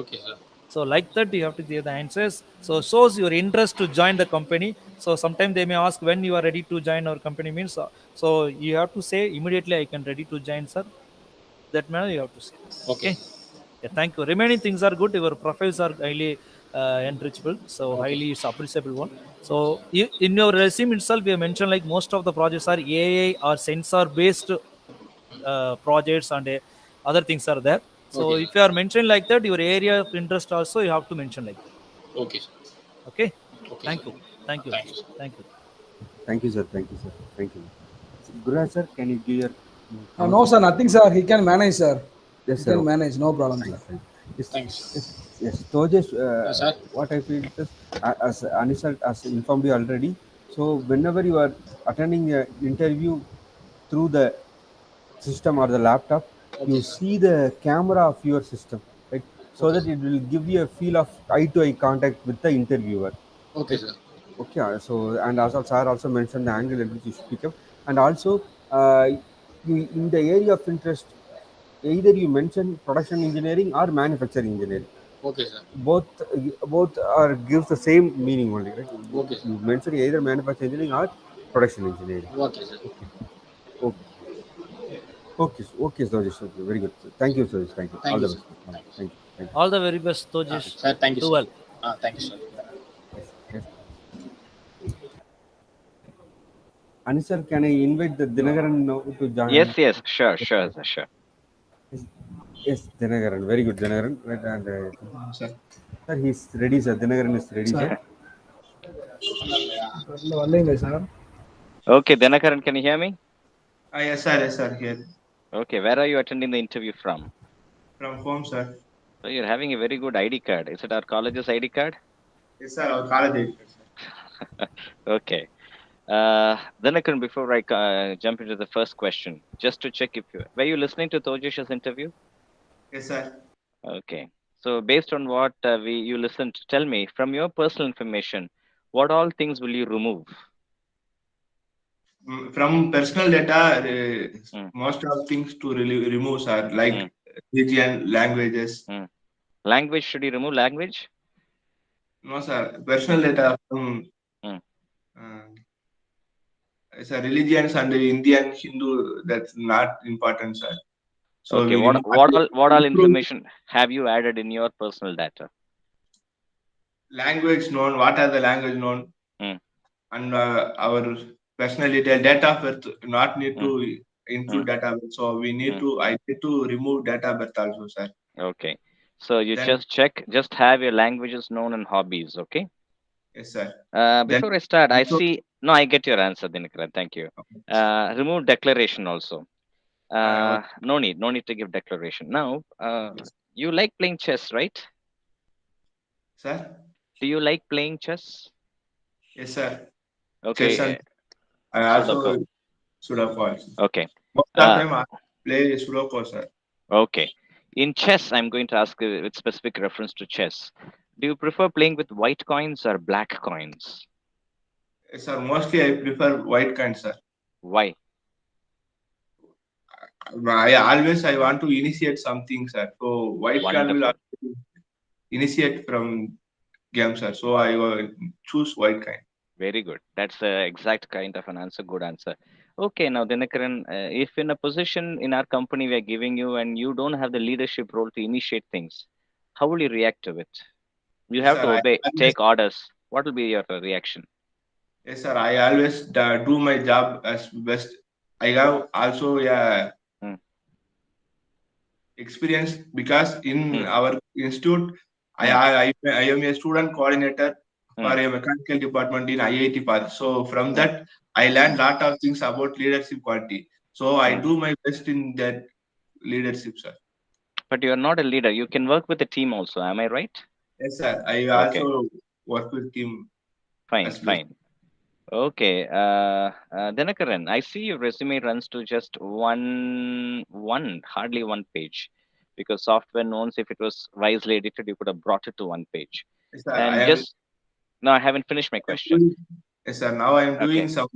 Okay, sir. So like that, you have to give the answers. So shows your interest to join the company. So sometimes they may ask when you are ready to join our company means. So you have to say immediately I can ready to join, sir. That manner you have to say. Okay. Okay. Yeah, thank you. Remaining things are good. Your profiles are highly enrichable, so Okay. highly is appreciable one. So in your resume itself, you have mentioned like most of the projects are AI or sensor based projects and other things are there. So Okay, if sir. you are mentioned like that, your area of interest also you have to mention like that. Okay, sir. Okay. Okay, sir. Thank you. Thank you. Thank you, sir. Thank you. Thank you, sir. Thank you, sir. Thank you. Guraj, sir, can you give your No, comments? sir, nothing, sir. He can manage, sir. Yes, He sir. can Okay. manage, no problem, Thank sir. you. Thank you. Yes, Thanks. yes, yes. Tojesh, Yes, sir. what I feel is, as Anisha has informed you already, so whenever you are attending an interview through the system or the laptop, Okay, you sir. see the camera of your system, right? So Okay, that sir. it will give you a feel of eye-to-eye contact with the interviewer, Okay, right? sir. Okay, so and also sir also mentioned the angle at which you speak up, and also you in the area of interest, either you mention production engineering or manufacturing engineering. Okay, sir. Both are gives the same meaning only, right? Okay, sir. You mention either manufacturing engineering or production engineering. Okay, sir. Okay, okay, okay, Sojesh. Okay, very good. Thank you, Sojesh. Thank you. All Thank you, the sir. best. Thank you, sir. Thank you. Thank All the very best, Tojesh. Sir, thank you, Do sir. well. Thank you, sir. you. Yes, yes. Anisar, can I invite the Dinagaran now to Yes, join? yes, sure, Yes, sure, sir, sure. yes, yes, Dinagaran. Very good, Dinagaran. Right, and Sir. sir, he's ready, sir. Dinagaran is ready, Sir, sir. வரலைங்களே sir. Okay, Dhanakaran, can you hear me? Yes, sir, here. Okay, where are you attending the interview from? From home, sir. So you're having a very good ID card. Is it our college's ID card? Yes, sir, our college editor, sir. Okay. Dhanakaran, before I jump into the first question, just to check if you were you listening to Tojesh's interview? Yes, sir. Okay. So based on what you listened, tell me from your personal information, what all things will you remove? From personal data, Mm, most of things to really remove, sir, mm, like region, languages. mm. Language, should you remove language? No, sir. Personal Mm, data from mm. uh, sir, religions and Indian Hindu, that's not important, sir. So Okay. we What remove what all improve information have you added in your personal data? language known, what are the language known, Mm, and our personal detail, data of birth, not need mm, to include mm, data of birth. So mm. I need to remove data of birth also, sir. Okay. So you Then, just check, just have your languages known and hobbies. Okay. yes, sir. Then, Before I start, I so, see. No, I get your answer, Dinakaran. Thank you. Remove declaration also. uh, No need to give declaration. Now, you like playing chess, right? sir, Do you like playing chess? yes, sir. Chess and Okay, I Sudoku. also Sudoku also. Okay, Most of uh, them I play Sudoku, sir. okay. In chess, I'm going to ask you with specific reference to chess. Do you prefer playing with white coins or black coins? Yes, sir. Mostly I prefer white kind, sir. Why? I want to initiate something, sir. So white card will Wonderful. actually initiate from game, sir. So I choose white kind. Very good. That's the exact kind of an answer. Good answer. Okay, now Dinakaran, if in a position in our company we are giving you and you don't have the leadership role to initiate things, how will you react to it? You Yes, have sir. to obey, take orders. What will be your reaction? Yes, sir. I always do my job as best. I have also Hmm, experience because in hmm, our institute, hmm, I am a student coordinator for hmm, a mechanical department in IIT Park. So from hmm, that, I learned lot of things about leadership quality. So I hmm. do my best in that leadership, sir. But you are not a leader. You can work with a team also. Am I right? Yes, sir. I Okay, also work with team fine, as best. fine. Okay, Dinakaran, I see your resume runs to just hardly one page, because software knows if it was wisely edited, you could have brought it to one page. Yes, sir. And just no, I haven't finished my question. Doing, yes, sir. Now I am Okay, doing some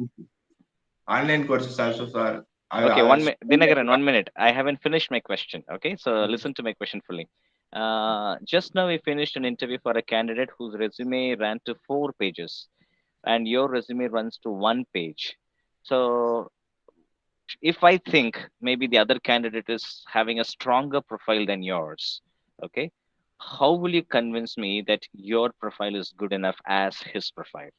online courses also, sir. okay, I Dinakaran, 1 minute. I haven't finished my question. Okay, so listen to my question fully. Just now we finished an interview for a candidate whose resume ran to 4 pages, and your resume runs to 1 page. So if I think maybe the other candidate is having a stronger profile than yours, okay, how will you convince me that your profile is good enough as his profile?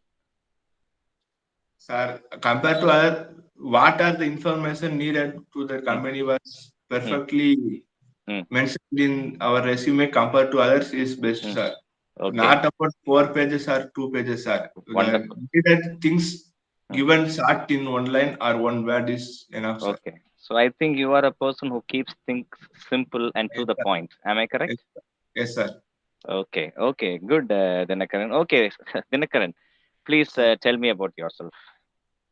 Sir, compared to other, what are the information needed to the Hmm, company was hmm, perfectly hmm, mentioned in our resume compared to others is best, hmm. sir. Okay, Not about 4 pages or 2 pages, sir. The wonderful. needed things Hmm. given short in one line or one word is enough, sir. Okay, so I think you are a person who keeps things simple and to Yes, the sir. point. Am I Yes, correct? sir. Yes, sir. Okay, okay, good, Dinakaran. Okay, Dinakaran, please Sir, tell me about yourself.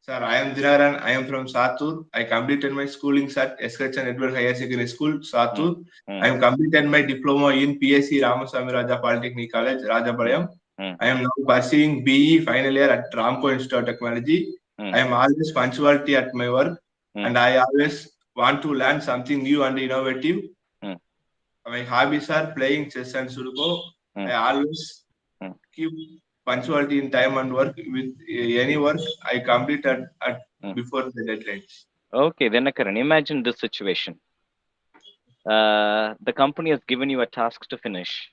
sir, I am Dinaran. I am from Satur. I completed my schooling at SH and Edward Higher Secondary School, Hmm, Satur. hmm, I am completed my diploma in PSC Ramaswamy Raja Polytechnic College, hmm, Rajapalayam. hmm, I am now pursuing BE final year at Ramco Institute of Technology. hmm, I am always punctuality at my work, hmm, and I always want to learn something new and innovative. hmm, My hobbies are playing chess and Sudoku. hmm, I always hmm, keep punctuality in time and work with any work I complete at hmm. before the deadlines. Okay, Dinakaran, imagine this situation. The company has given you a task to finish.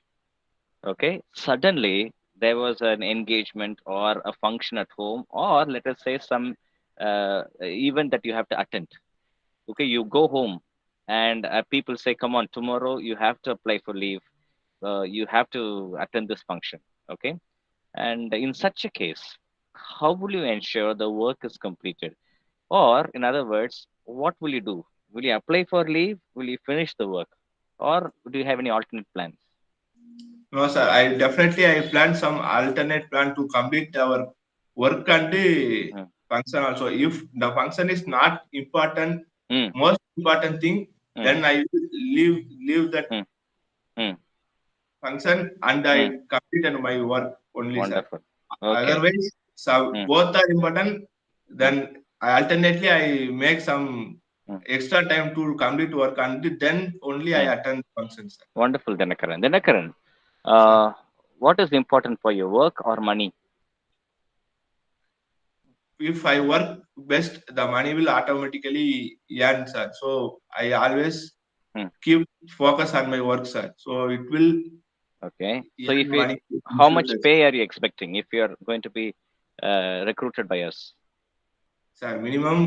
Okay, suddenly there was an engagement or a function at home, or let us say some event that you have to attend. Okay, you go home, and people say, "Come on, tomorrow you have to apply for leave. You have to attend this function." Okay, and in such a case, how will you ensure the work is completed? Or, in other words, what will you do? Will you apply for leave? Will you finish the work? Or do you have any alternate plans? No, sir. I plan some alternate plan to complete our work and the Hmm, function also. If the function is not important, hmm, most important thing, hmm, then I will leave that hmm, hmm, function and I hmm. completed my work only, sir. Wonderful. Okay. Otherwise, so Hmm, both are important. hmm, Then I make some hmm, extra time to complete work and then only hmm. I attend functions, sir. Wonderful, Dinakaran. Dinakaran, Sir, what is important for your work or money? if I work best, the money will automatically earn, sir. So I always Hmm. keep focus on my work, sir. So it will Okay. So earn if you, money in how much future. pay are you expecting if you are going to be recruited by us? Sir, minimum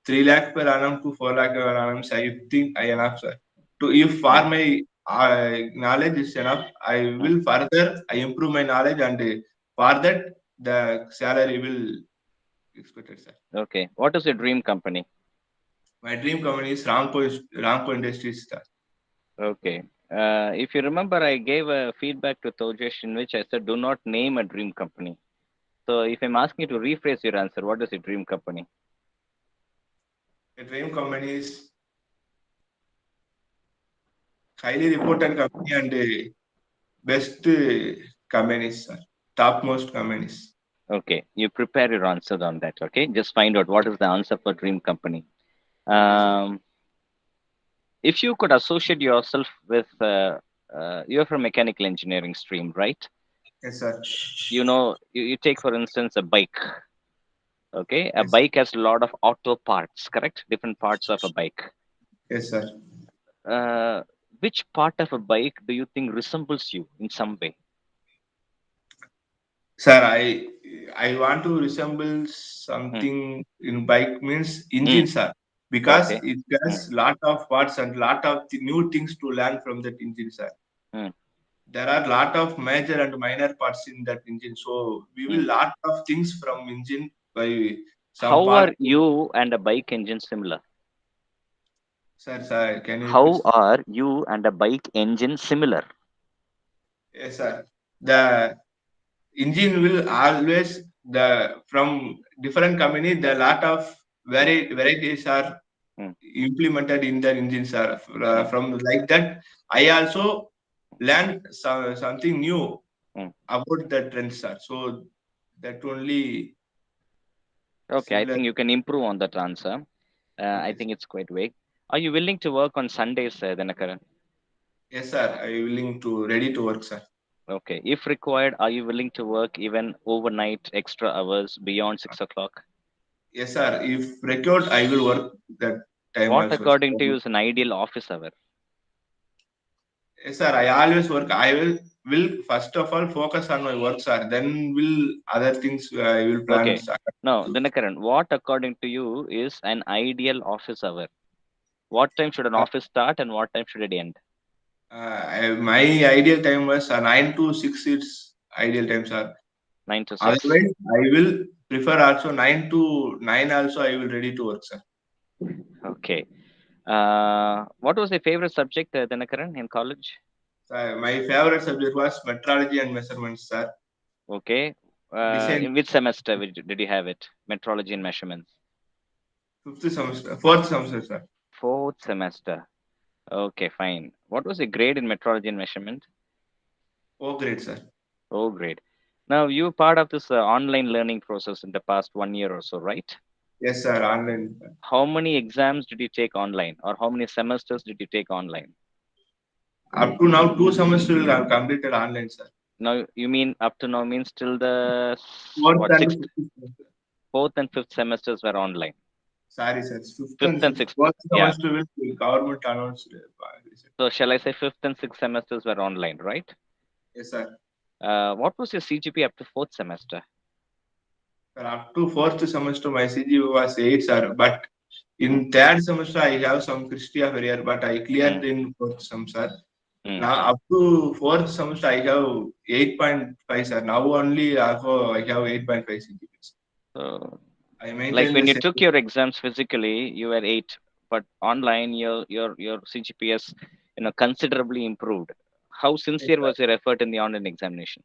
3 lakh per annum to 4 lakh per annum, sir, I think I enough, sir. To if for Hmm, my knowledge is enough, I hmm. will further I improve my knowledge and for that the salary will expected, sir. Okay. What is your dream company? My dream company is Ramco Industries, sir. Okay. If you remember, I gave a feedback to Tojesh in which I said, do not name a dream company. So if I'm asking you to rephrase your answer, what is your dream company? A dream company is highly reported company and best companies, sir. Topmost companies. Okay. You prepare your answer on that. Okay. Just find out what is the answer for dream company. Okay, sir. Um, if you could associate yourself with, you're from mechanical engineering stream, right? Yes, sir. You take for instance a bike. Okay, a Yes, bike has a lot of auto parts, correct? Different parts of a bike. yes, sir. Uh, which part of a bike do you think resembles you in some way? Sir, I want to resemble Hmm. something in bike means Hmm. engine, sir, because Okay. it Hmm. has lot of parts and lot of new things to learn from that engine, sir. Hmm. There are lot of major and minor parts in that engine, so we Hmm. will lot of things from engine by some How part. are you and a bike engine similar? Sir, can you repeat? How are you and a bike engine similar? Yes, sir. The engine will always the from different company. The lot of Hmm. varieties are Hmm. implemented in the engines are Hmm. from like that. I also learned something new Hmm. about the trends, sir. So that only Okay, I similar. think you can improve on that answer. I Okay, think it's quite vague. Are you willing to work on Sundays, Dinakaran? Yes, sir. I willing to ready to work, sir. Okay. If required, are you willing to work even overnight extra hours beyond 6 o'clock? Yes, sir. If required, I will work that time What, also, sir. according to you, is an ideal office hour? Yes, sir. I always work. I will first of all focus on my work, sir. Then will other things I will plan. Okay. Now, Dinakaran, what, according to you, is an ideal office hour? What time should an office start and what time should it end? My ideal time was 9 to 6. It's ideal time, sir. 9 to 6. Otherwise, I will prefer also 9 to 9. Also, I will ready to work, sir. Okay. What was your favorite subject, Dinakaran, in college? My favorite subject was metrology and measurements, sir. Okay. Design In which semester did you have it? Metrology and measurements. fifth semester, fourth semester, sir. Fourth semester. Okay, fine. What was your grade in metrology and measurement? Oh, great, sir. Oh, great. Now, you were part of this online learning process in the past 1 year or so, right? Yes, sir. Online. Sir. How many exams did you take online, or how many semesters did you take online? Up to now, 2 semesters I have completed online, sir. Now, you mean up to now means till the Fourth what and sixth, fifth semester. fourth and fifth semesters were online. Sorry, sir. Fifth Fifth and and sixth. sixth, Fourth yeah. semester will government announced. So shall I say fifth and sixth semesters were online, right? Yes, sir. What was your CGP up to fourth semester? Sir, up to fourth semester, my CGPA was 8, sir. But in third semester, I have some Christy of year, but I cleared in fourth semester. Now, up to fourth semester, I have 8.5, sir. Now only I have 8.5 CGPA. So, I like maintain when the you same. took your exams physically, you were 8, but online your CGPS considerably improved. How sincere was your effort in the online examination?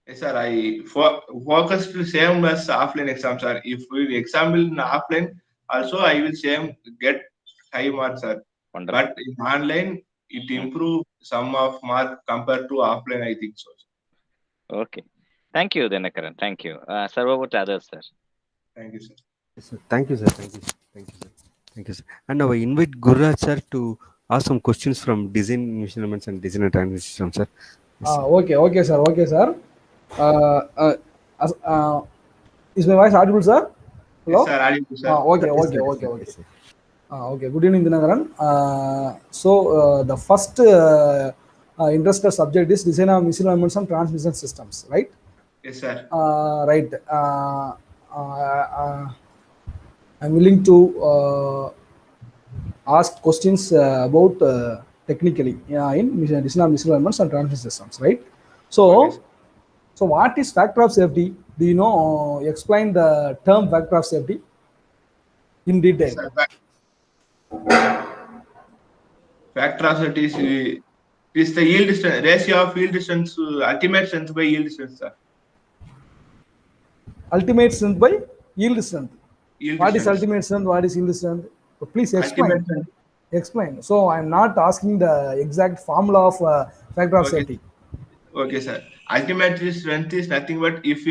Yes, sir. I focused the same as offline exams, sir. If we example in offline, also I will same get high marks, sir. Wonderful. But in online, it improve some of mark compared to offline, I think so. Okay. Thank you, Dinakaran. Thank you. Sir, over to others, sir. Thank you, sir. Yes, sir. Thank you, sir. Thank you, sir. Thank you, sir. Thank you, sir. And now I invite Gurraj sir to ask some questions from design measurements and design and transit systems, sir. Yes, sir. Okay, sir. Okay, sir. Is my voice audible, sir? Hello? Yes, sir. Audible, sir. Okay. Yes, sir. Okay. Good evening, Dinakaran. The first interested subject is design of measurements and transmission systems, right? Yes, sir. Right. I'm willing to ask questions about technically in design of measurements and transmission systems, right? So, Okay, so what is factor of safety? Do you know? Explain the term factor of safety in detail. sir. Factor of safety is the yield distance ratio of yield distance to ultimate strength by yield distance, sir. Ultimate strength by yield strength. Yield What is distance. ultimate strength? What is yield strength? So please explain. Ultimate strength. Explain. So I'm not asking the exact formula of factor of safety. Okay, sir. Ultimate strength is nothing but if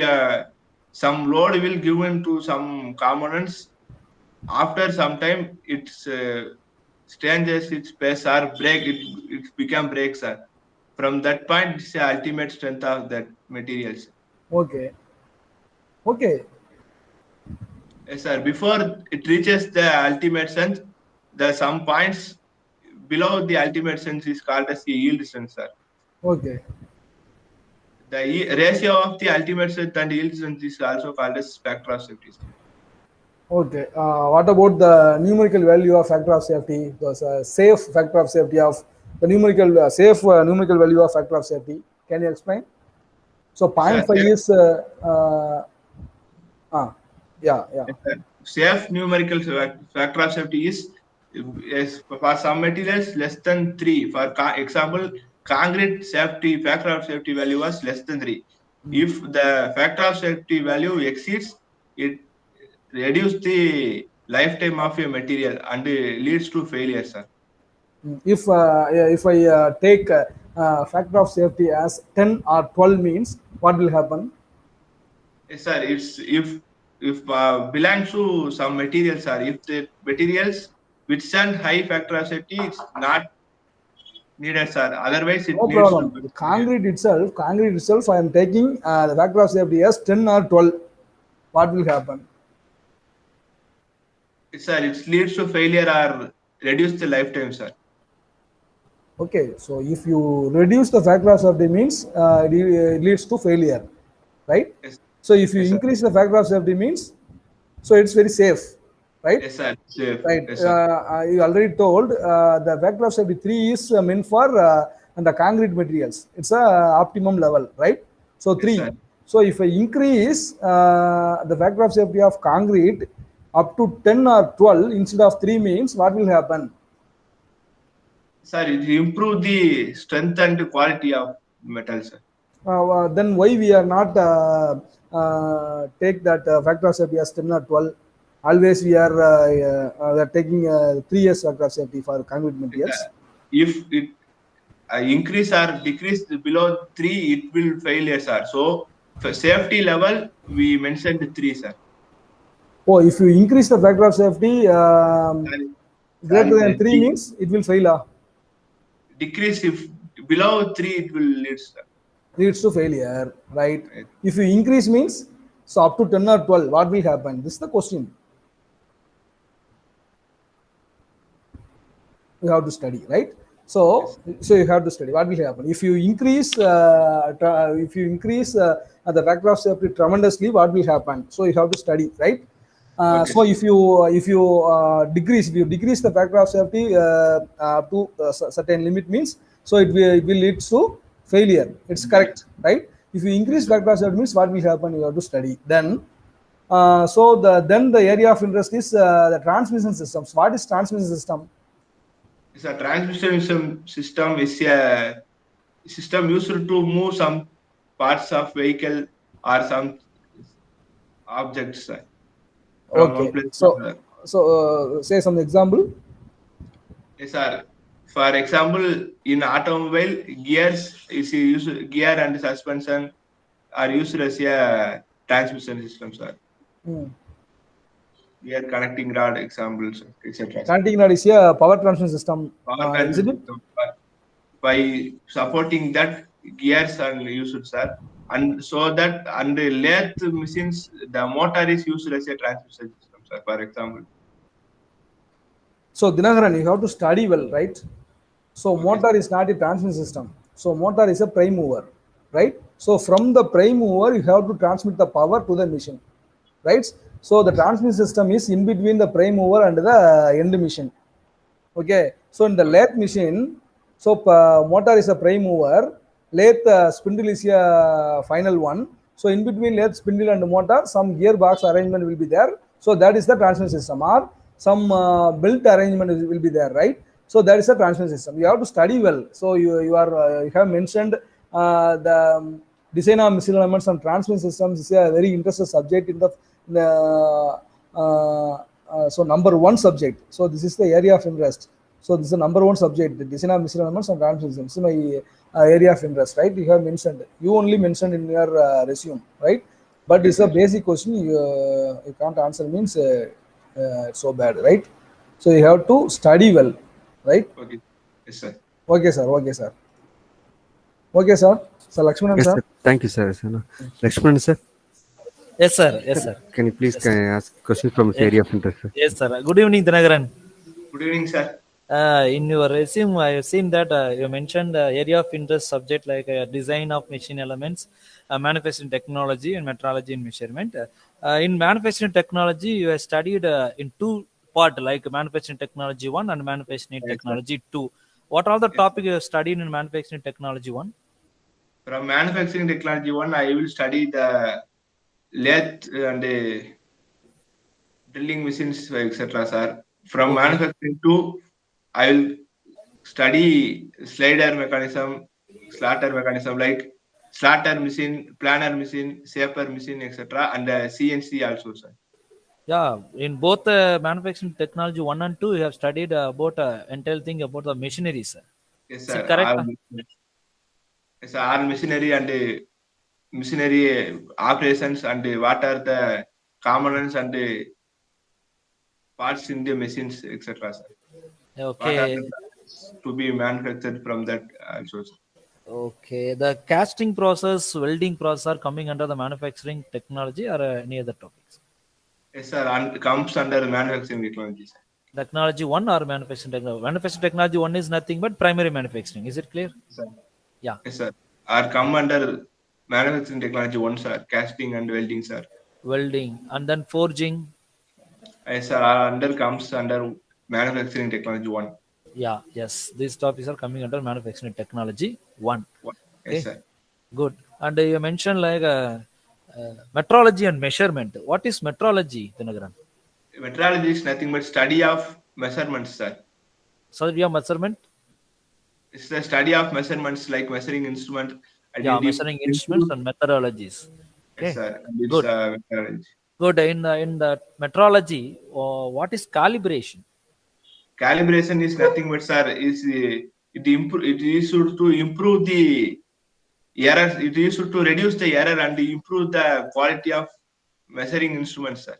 some load will given to some components, after some time it's changes its pace or break, it become breaks, sir. From that point, it's the ultimate strength of that materials. Okay. Okay. Yes, sir. Before it reaches the ultimate strength, the some points below the ultimate strength is called as the yield strength, sir. Okay. The ratio of the ultimate strength and yield strength is also called as factor of safety, sir. Okay. What about the numerical value of factor of safety? The safe factor of safety of the numerical safe numerical value of factor of safety. Can you explain? So 0.5 is yeah. Safe numerical factor of safety is for some materials less than 3. For example, concrete safety factor of safety value was less than 3. If the factor of safety value exceeds, it reduces the lifetime of a material and leads to failure, sir. If I take factor of safety as 10 or 12 means, what will happen? Yes, sir. It's if belongs to some materials, sir. If the materials withstand high factor of safety, it's not needed, sir. Otherwise, it No needs problem. to be. The concrete itself, I am taking the factor of safety as 10 or 12. What will happen? Sir, it leads to failure or reduce the lifetime, sir. Okay, so if you reduce the factor of safety means it leads to failure, right? Yes, So if you yes, sir. increase the factor of safety means, so it's very safe, right? Yes, sir. Safe. Right. Yes, sir. You already told the factor of safety 3 is meant for the concrete materials. It's a optimum level, right? So 3. sir. So if I increase the factor of safety of concrete up to 10 or 12 instead of 3 means what will happen? Sir, it improve the strength and quality of metal, sir. Then why we are not take that factor of safety as 10 or 12? Always we are taking 3 years factor of safety for concrete materials. If it increase or decrease below 3, it will failure, sir. So for safety level, we mentioned 3, sir. Oh, if you increase the factor of safety greater than 3 means it will fail. Decrease if below 3, it will leads to failure, right? If you increase means, so up to 10 or 12, what will happen? This is the question. You have to study, right? So you have to study. What will happen if you increase the factor of safety tremendously? What will happen? So you have to study, right? So if you decrease the factor of safety up to certain limit means, so it will lead to failure. It's correct, right? If you increase factor of safety means what will happen? You have to study. Then then the area of interest is the transmission systems. What is transmission system? It's a transmission system is a system used to move some parts of vehicle or some objects, sir. Okay. So say some example. Yes, sir. For example, in automobile, gears is used. Gear and suspension are used as a transmission system, sir. Gear connecting rod examples, etc. Connecting rod is a power transmission system. Isn't it? By supporting that gears are used, sir, and so that and the lathe machines, the motor is used as a transmission system, sir. For example. So Dinakaran, you have to study well, right? So motor is not a transmission system. So motor is a prime mover, right? So from the prime mover, you have to transmit the power to the machine, right? So the transmission system is in between the prime mover and the end machine. Okay. So in the lathe machine, so motor is a prime mover, lathe spindle is a final one. So in between lathe spindle and motor, some gearbox arrangement will be there. So that is the transmission system, or some belt arrangement will be there, right? So that is a transmission system. You have to study well. So you have mentioned the design of missile elements and transmission systems is a very interesting subject in the so number 1 subject. So this is the area of interest. So this is the number 1 subject, the design of missile elements and transmission systems. This is my area of interest, right? You have mentioned. You only mentioned in your resume, right? But it's a basic question. You can't answer means it's so bad, right? So you have to study well, right? Okay. Yes, sir. Okay, sir. Okay, sir. Okay, sir. So Lakshmanan, yes, sir. sir. Thank you, sir. Lakshmanan, sir. Yes, sir. Yes, sir. Can you please ask questions from this area of interest, sir? Yes, sir. Good evening, Dinakaran. Good evening, sir. In your resume, I have seen that you mentioned area of interest subject like design of machine elements, manufacturing technology, and metrology and measurement. In manufacturing technology, you have studied in 2 parts, like manufacturing technology 1 and manufacturing technology 2. What are the topics you have studied in manufacturing technology 1? From manufacturing technology 1, I will study the lathe and drilling machines, etc., sir. From manufacturing 2, I will study slider mechanism, slaughter mechanism, like slaughter machine, planer machine, shaper machine, etc., and CNC also, sir. Yeah, in both manufacturing technology 1 and 2, you have studied about entire thing about the machinery, sir. Yes, Is sir. it correct? Yes, all machinery and machinery operations and what are the components and parts in the machines, etc., sir. Okay. to be manufactured from that also, sir. Okay, the casting process, welding process are coming under the manufacturing technology or any other topics? Yes, sir, and comes under manufacturing technology, sir. Technology one or manufacturing technology? Manufacturing technology one is nothing but primary manufacturing. Is it clear? Sir. Yeah. Yes, sir. Are come under manufacturing technology one, sir. Casting and welding, sir. Welding and then forging. Yes, sir. Are under comes under manufacturing technology one. Yeah, yes. These topics are coming under manufacturing technology one. One. Yes, Okay, sir. good. And you mentioned like metrology and measurement. What is metrology, Dinagaran? Metrology is nothing but study of measurements, sir. Study of measurement? It's the study of measurements like measuring instrument. And Yeah, it measuring instruments improve. and methodologies. Yes, Okay, sir. And it's good. metrology. Good. In the metrology, what is calibration? Calibration is nothing but, sir, is it is to improve the errors. It is to reduce the error and improve the quality of measuring instruments, sir.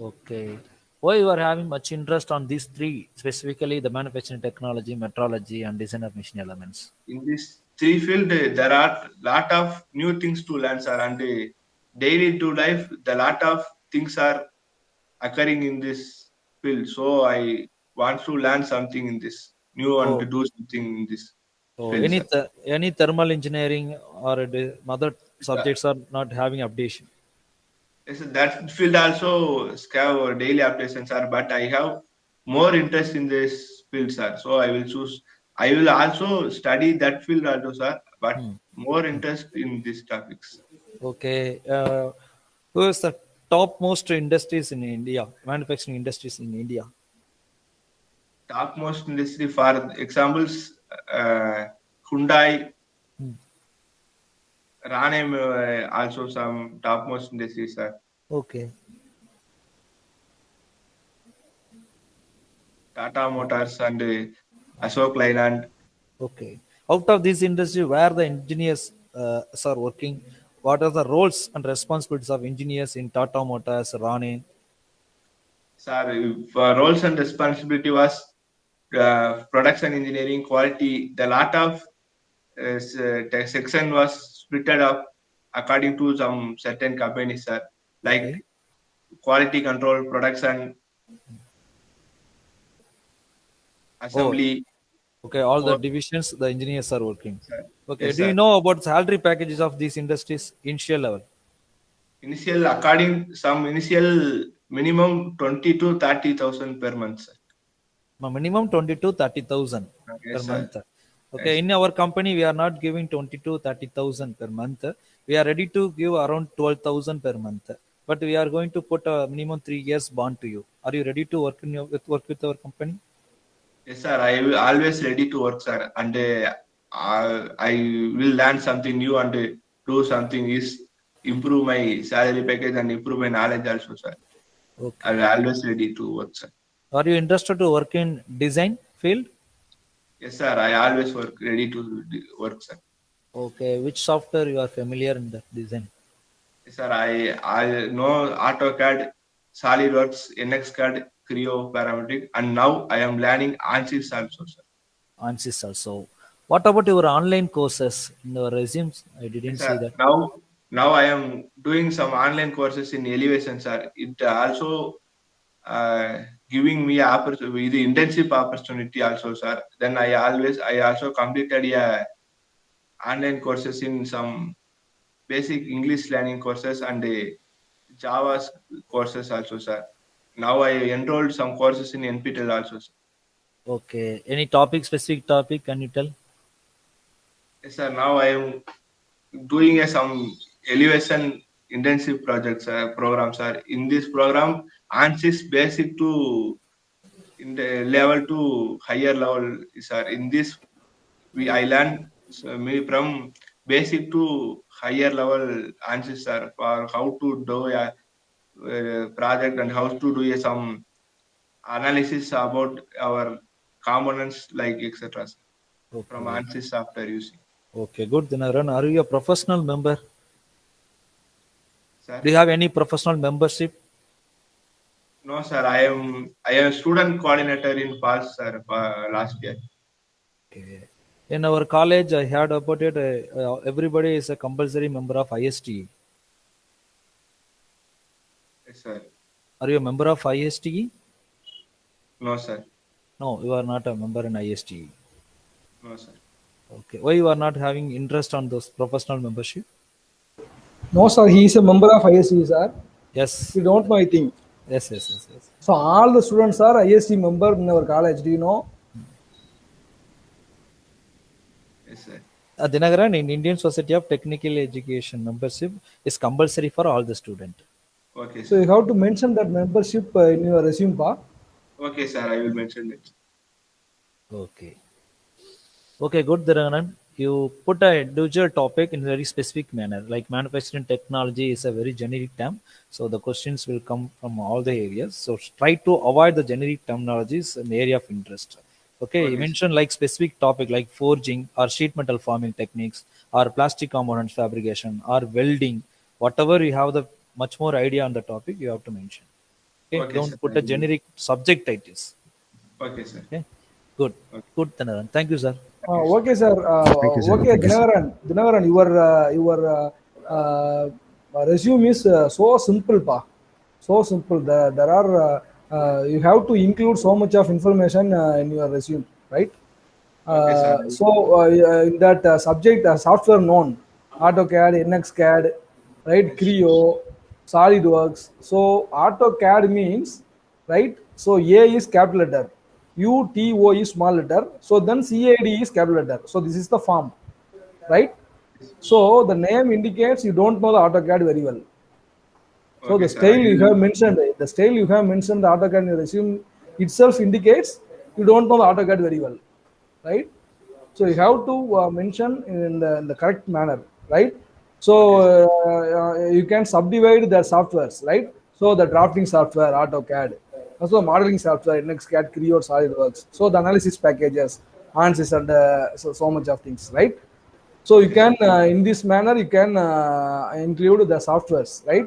Okay. Why you are having much interest on these three, specifically the manufacturing technology, metrology, and design of machine elements? In this three field, there are lot of new things to learn, sir, and daily to life, the lot of things are occurring in this field. So I want to learn something in this new and to Oh, do something in this oh, field, sir. any thermal engineering or other Uh, subjects are not having updation. Yes, that field also have daily updates, sir. But I have more interest in this field, sir. So I will choose. I will also study that field also, sir. But Hmm. more interest in these topics. Okay. Who is the topmost industries in India, manufacturing industries in India? Topmost industry, for examples, Hyundai, Hmm. Ranem, also some topmost industries, sir. Okay. Tata Motors and Ashok Leyland. Okay. Out of this industry, where the engineers are working, what are the roles and responsibilities of engineers in Tata Motors, Rane? Sir, roles and responsibility was production engineering quality. The lot of the section was split up according to some certain companies, sir, like Okay. quality control, production, Oh, assembly. okay. All the For divisions, the engineers are working. sir. Okay. Yes, Do you sir. know about salary packages of these industries, initial level? Initial according some initial minimum 20 to 30,000 per month, sir. Minimum 20 to 30,000 per Yes, sir. month. Okay. Yes. In our company, we are not giving 20 to 30,000 per month. We are ready to give around 12,000 per month. But we are going to put a minimum 3 years bond to you. Are you ready to work with our company? Yes, sir. I will always ready to work, sir, and I will learn something new and do something is improve my salary package and improve my knowledge also, sir. Okay. I'm always ready to work, sir. Are you interested to work in design field? Yes, sir. I always work ready to work, sir. Okay. Which software you are familiar in that design? Yes, sir. I know AutoCAD, SolidWorks, NXCAD, Creo, Parametric, and now I am learning ANSYS also, sir. Ansys also. What about your online courses in your resumes? I didn't Yes, see sir. that. Now I am doing some online courses in elevation, sir. It also giving me the internship opportunity also, sir. Then I also completed online courses in some basic English learning courses and Java courses also, sir. Now I enrolled some courses in NPTEL also, sir. Okay. Any topic, specific topic? Can you tell? Yes, sir. Now I am doing some elevation intensive projects programs, sir. In this program, ANSYS basic to in the level to higher level, sir. In this I learned me from basic to higher level answers, sir, for how to do a project and how to do some analysis about our components like etc. From Okay. ANSYS software using, Okay. Good. Then, Arun, are you a professional member? Do sir. you have any professional membership? No, sir. I am a student coordinator in PAS, sir, last year. Okay. In our college, I heard about it. Everybody is a compulsory member of ISTE. Yes, sir. Are you a member of ISTE? No, sir. No, you are not a member in ISTE. No, sir. Okay. Why you are not having interest on those professional membership? No, sir. He is a member of IST, sir. Yes. You don't know, I think. Yes, yes, yes, yes. So all the students are IST member in our college. Do you know? Yes, sir. Dinagaran, in Indian Society of Technical Education, membership is compulsory for all the student. Okay, So you sir. have to mention that membership in your resume, pa. Okay, sir. I will mention it. Okay. Okay, good, Dinagaran. You put a individual topic in a very specific manner. Like manufacturing technology is a very generic term, so the questions will come from all the areas. So try to avoid the generic terminologies in the area of interest. Okay, you Okay, sir. mentioned like specific topic like forging or sheet metal forming techniques or plastic components fabrication or welding. Whatever you have the much more idea on the topic, you have to mention. Okay, Okay, sir. don't put a generic subject titles. Okay, sir. Okay, good, Okay. good, Dinagaran. Thank you, sir. Okay, sir. Thank you, sir. Okay, Thank you, sir. Dinagaran, your resume is so simple, pa. So simple. There are you have to include so much of information in your resume, right? Okay, sir. In that subject, software known, AutoCAD, NXCAD, right? Creo, SolidWorks. So AutoCAD means, right? So A is capital letter, UTO is small letter. So then CAD is capital letter. So this is the form, right? So the name indicates you don't know the AutoCAD very well. So Okay, the sir. style you have mentioned, the AutoCAD in your resume itself indicates you don't know the AutoCAD very well, right? So you have to mention in the correct manner, right? So you can subdivide the softwares, right? So the drafting software, AutoCAD, also modeling software, NXCAD, Creo, SolidWorks. So the analysis packages, ANSYS, and so much of things, right? So you can in this manner you can include the softwares, right?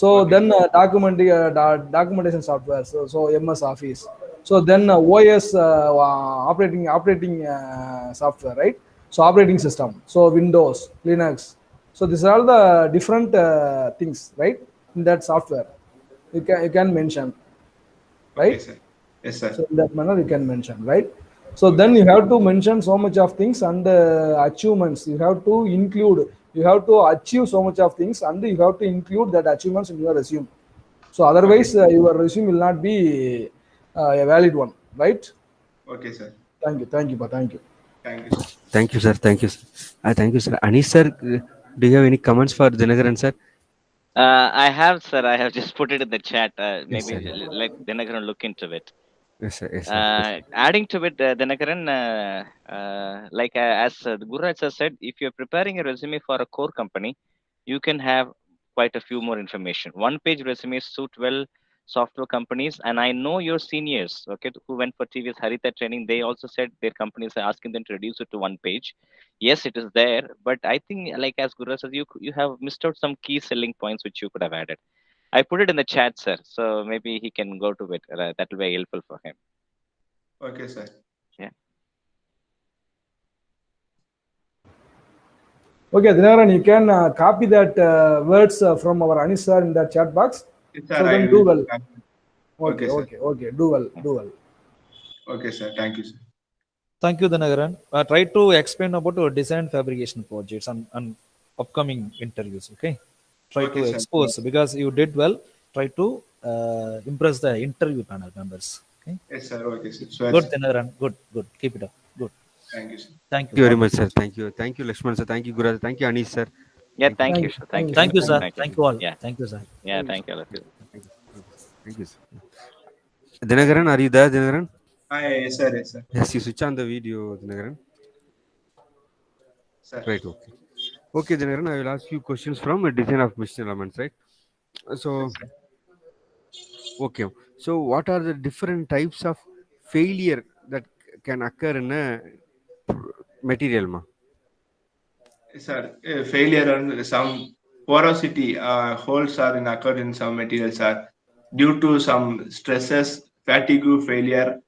So Okay. then documentation software, so MS Office. So then OS operating software, right? So operating system, so Windows, Linux. So these are all the different things, right? In that software, you can mention, Okay, right? sir. Yes, sir. So in that manner you can mention, right? So then you have to mention so much of things and achievements. You have to include. You have to achieve so much of things and you have to include that achievements in your resume. So otherwise, your resume will not be a valid one, right? Okay, sir. Thank you, thank you, pa, thank you. Thank you, sir. Thank you, sir. Thank you, sir. Thank you, sir. Anish, sir, do you have any comments for Dinagaran, sir? I have, sir. I have just put it in the chat. Yes, Maybe sir. let Dinakaran look into it. Yes, sir. Yes, sir. Yes. Adding to it, Dinakaran, as Gururaj sir said, if you're preparing a resume for a core company, you can have quite a few more information. One-page resumes suit well software companies, and I know your seniors, okay, who went for TVS Harita training. They also said their companies are asking them to reduce it to one page. Yes, it is there, but I think, like as Gururaj says, you have missed out some key selling points which you could have added. I put it in the chat, sir. So maybe he can go to it. That will be helpful for him. Okay, sir. Yeah. Okay, Dinaran, you can copy that words from our Anish sir in that chat box. Yes, So sir. I then do will. well. Okay, sir. Okay. Do well. Okay, sir. Thank you, sir. Thank you, Dinagaran. Try to explain about your design fabrication projects and upcoming interviews. Okay. Try to Okay, sir. expose because you did well. Try to impress the interview panel members. Okay. Yes, sir. Okay, sir. Sure, Good, sir. Dinagaran. Good. Keep it up. Good. Thank you, sir. Thank Thank you very you. much, sir. Thank you. Thank you, Lakshman, sir. Thank you, Guraj. Thank you, Anish, sir. Yeah, Thank thank Thank you, you. sir. Thank you. Thank you, sir. Thank you. Thank you all. Yeah, Thank you, sir. yeah, thank you all of you. you. Thank you, sir. Dinagaran, are you there, Dinagaran? Yes, sir. Yes, sir. Yes, you switch on the video, Dinagaran. Sir. Right, okay. Okay, Dinagaran, I will ask you questions from a design of machine elements, right? So, okay. So, what are the different types of failure that can occur in a material, ma? Sir, failure and some porosity holes are occurred in some materials are due to some stresses, fatigue, failure,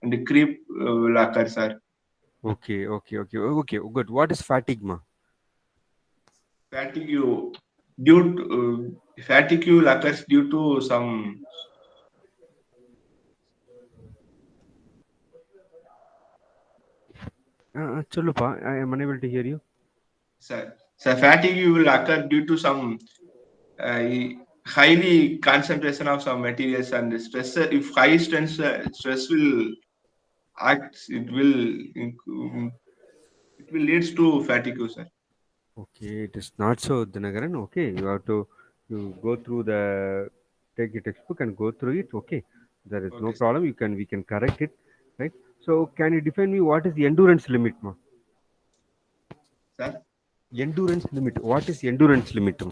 and creep will occur, sir. Okay, okay, okay, okay. Good. What is fatigue, ma? Fatigue due to, fatigue occurs due to some Cholupa, I am unable to hear you. fatigue will occur due to some uh, highly concentration of some materials and stress. If high stress will act, it will leads to fatigue, sir. Okay, it is not so, Dinagaran. Okay, you have to you go through the take your textbook and go through it. Okay, there is no Okay, sir. problem. We can correct it, right? So, can you define me what is the endurance limit, ma? Sir, Endurance limit. What is endurance limit, ma?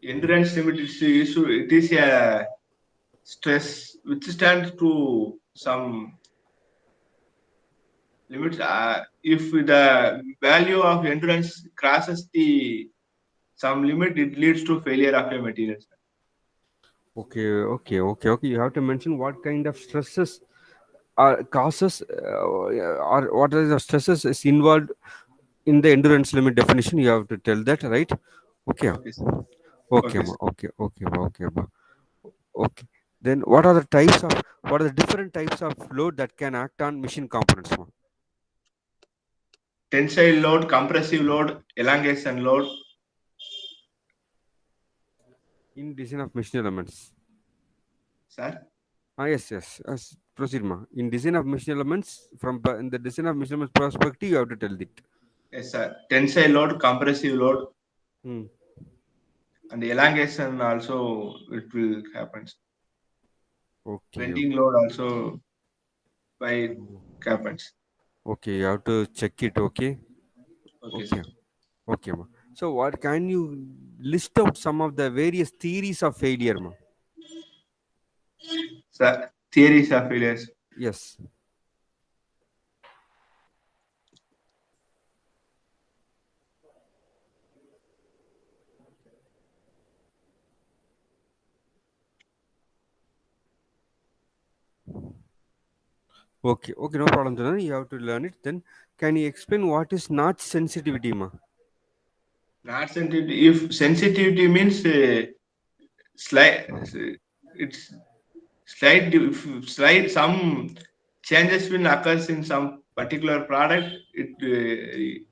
endurance limit it is a stress which stands to some limits. If the value of endurance crosses the some limit, it leads to failure of a material, sir. Okay, okay, okay, okay. You have to mention what kind of stresses are causes or what are the stresses is involved in the endurance limit definition. You have to tell that, right? Okay, Okay, sir. okay, Okay, ma. sir. Okay, okay, ma. Okay, ma. Okay. Then what are the different types of load that can act on machine components, ma? Tensile load, compressive load, elongation load. In design of machine elements. Sir, Yes, yes. Proceed, ma. In design of machine elements, in the design of machine elements perspective, you have to tell it. yes, sir. Tensile load, compressive load, Hmm. and elongation also it will happen. Okay, Bending load also by happens. okay. You have to check it. Okay, Okay, sir. okay, okay, ma. So, what can you list out some of the various theories of failure, ma? Sir, theories of failures. Yes. Okay, okay, no problem. Then you have to learn it. Then, can you explain what is notch sensitivity, ma? Not sensitivity. If sensitivity means slight, it's slight some changes will occurs in some particular product. It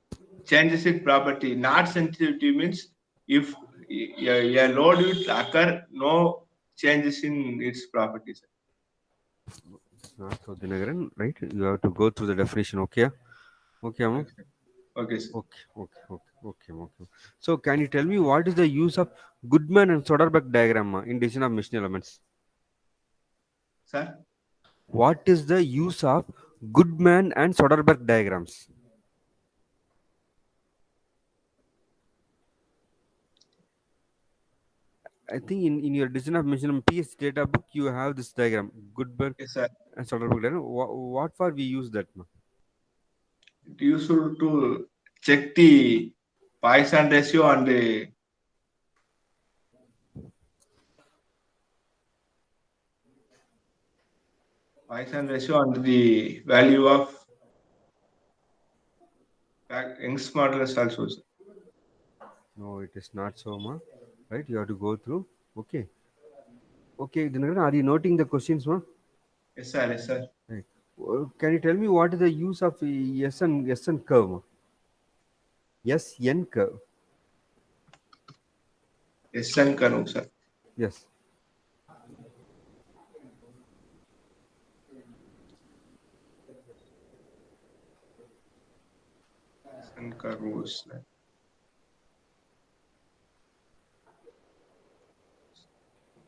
changes its property. Not sensitivity means if a load will occur, no changes in its properties. It's not so, Dinagaran, right? You have to go through the definition. Okay, okay, ma. Okay, okay, sir. Okay, okay, okay, okay, okay. So, can you tell me what is the use of Goodman and Soderbergh diagram in design of machine elements? Sir, What is the use of Goodman and Soderbergh diagrams? I think in your design of machine element PS data book you have this diagram Goodman yes, sir. and Soderbergh diagram. What for we use that? Ma? It used to check the Poisson ratio and the value of Young's modulus also, sir. No, it is not so, ma. Right? You have to go through. Okay, okay. Then are you noting the questions, ma? Yes, sir. Yes, sir. Right. Can you tell me what is the use of SN curve? Ma? SN curve. Yes, sir. Kanu, sir. Yes. SN curves.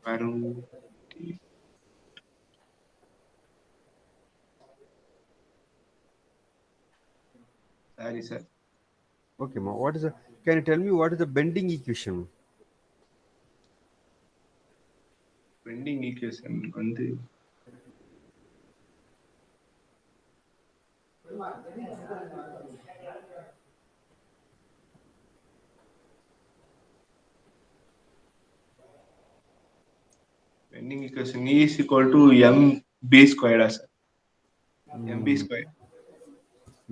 Kanu. Sorry, sir. Okay, ma. What is the? Can you tell me what is the bending equation? Bending equation. Bending equation E is equal to mb squared, sir. mb squared.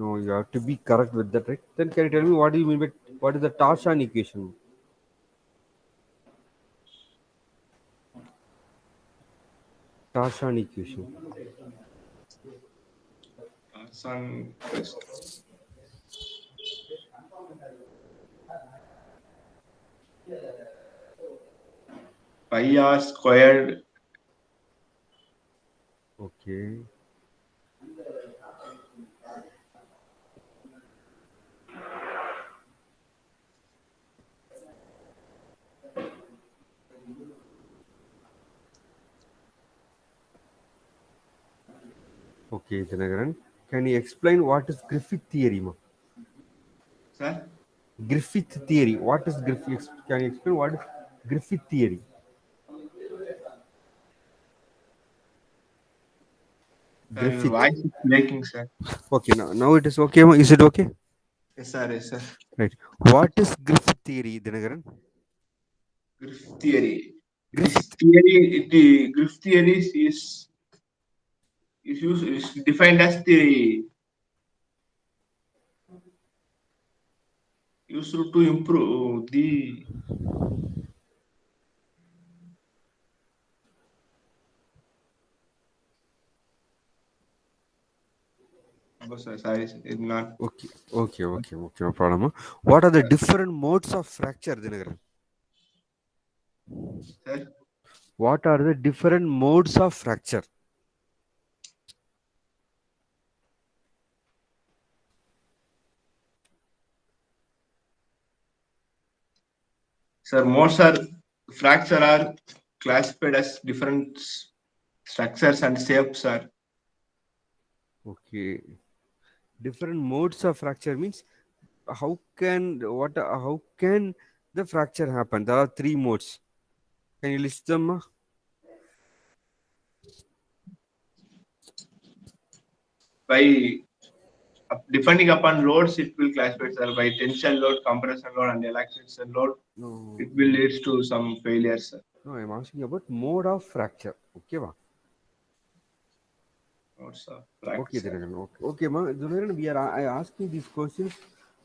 No, you have to be correct with that, right? Then can you tell me what do you mean by what is the torsion equation? Torsion equation. Some question. Pi r squared. Okay. Okay, Janagaran. Can you explain what is Griffith theory, ma? Sir, Griffith theory. What is Griffith? Can you explain what is Griffith theory? Griffith. voice is breaking, sir. Okay, now it is okay, ma? Is it okay? Yes, sir. Yes, sir. Right. What is Griffith theory, Janagaran? Griffith theory. Griffith. Griffith theory is defined as the used to improve the sorry, it's not. Okay, no problem. Ma. What are the different modes of fracture, Janagaran? Sir, What are the different modes of fracture? sir, most fracture are classified as different structures and shapes, sir. Okay. Different modes of fracture means how can the fracture happen? There are 3 modes. Can you list them? Ma? By depending upon loads, it will classify, sir. By tensile load, compression load, and relaxation load, No. it will lead to some failures, sir. No, I'm asking about mode of fracture. Okay, ma. Loads of Okay, fracture. Dhanaran. Okay, ma. Dhanaran, I asking these questions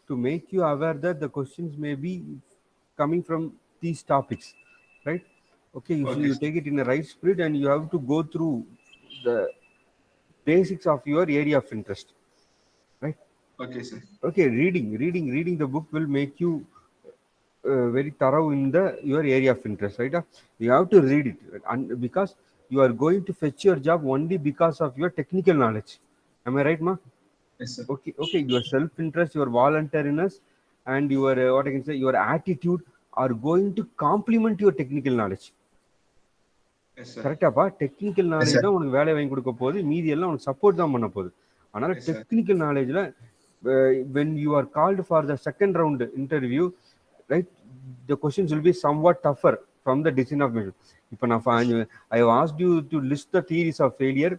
to make you aware that the questions may be coming from these topics, right? Okay, you take it in the right spirit and you have to go through the basics of your area of interest, right? Okay, sir. Okay, reading the book will make you very thorough in your area of interest, right? You have to read it, and because you are going to fetch your job only because of your technical knowledge. Am I right, ma? Yes, sir. Okay. Your self-interest, your voluntariness, and your what I can say, your attitude are going to complement your technical knowledge. Yes, sir. கரெக்டாப்பா technical knowledge தான் உனக்கு வேலை வாங்கி கொடுக்க போகுது, மீதி எல்லாம் உனக்கு சப்போர்ட் தான் பண்ண போகுது. அதனால technical நாலேஜ்ல when you are called for the second round interview, right, the questions will be somewhat tougher from the design of measure. இப்போ I have asked you to list the theories of failure.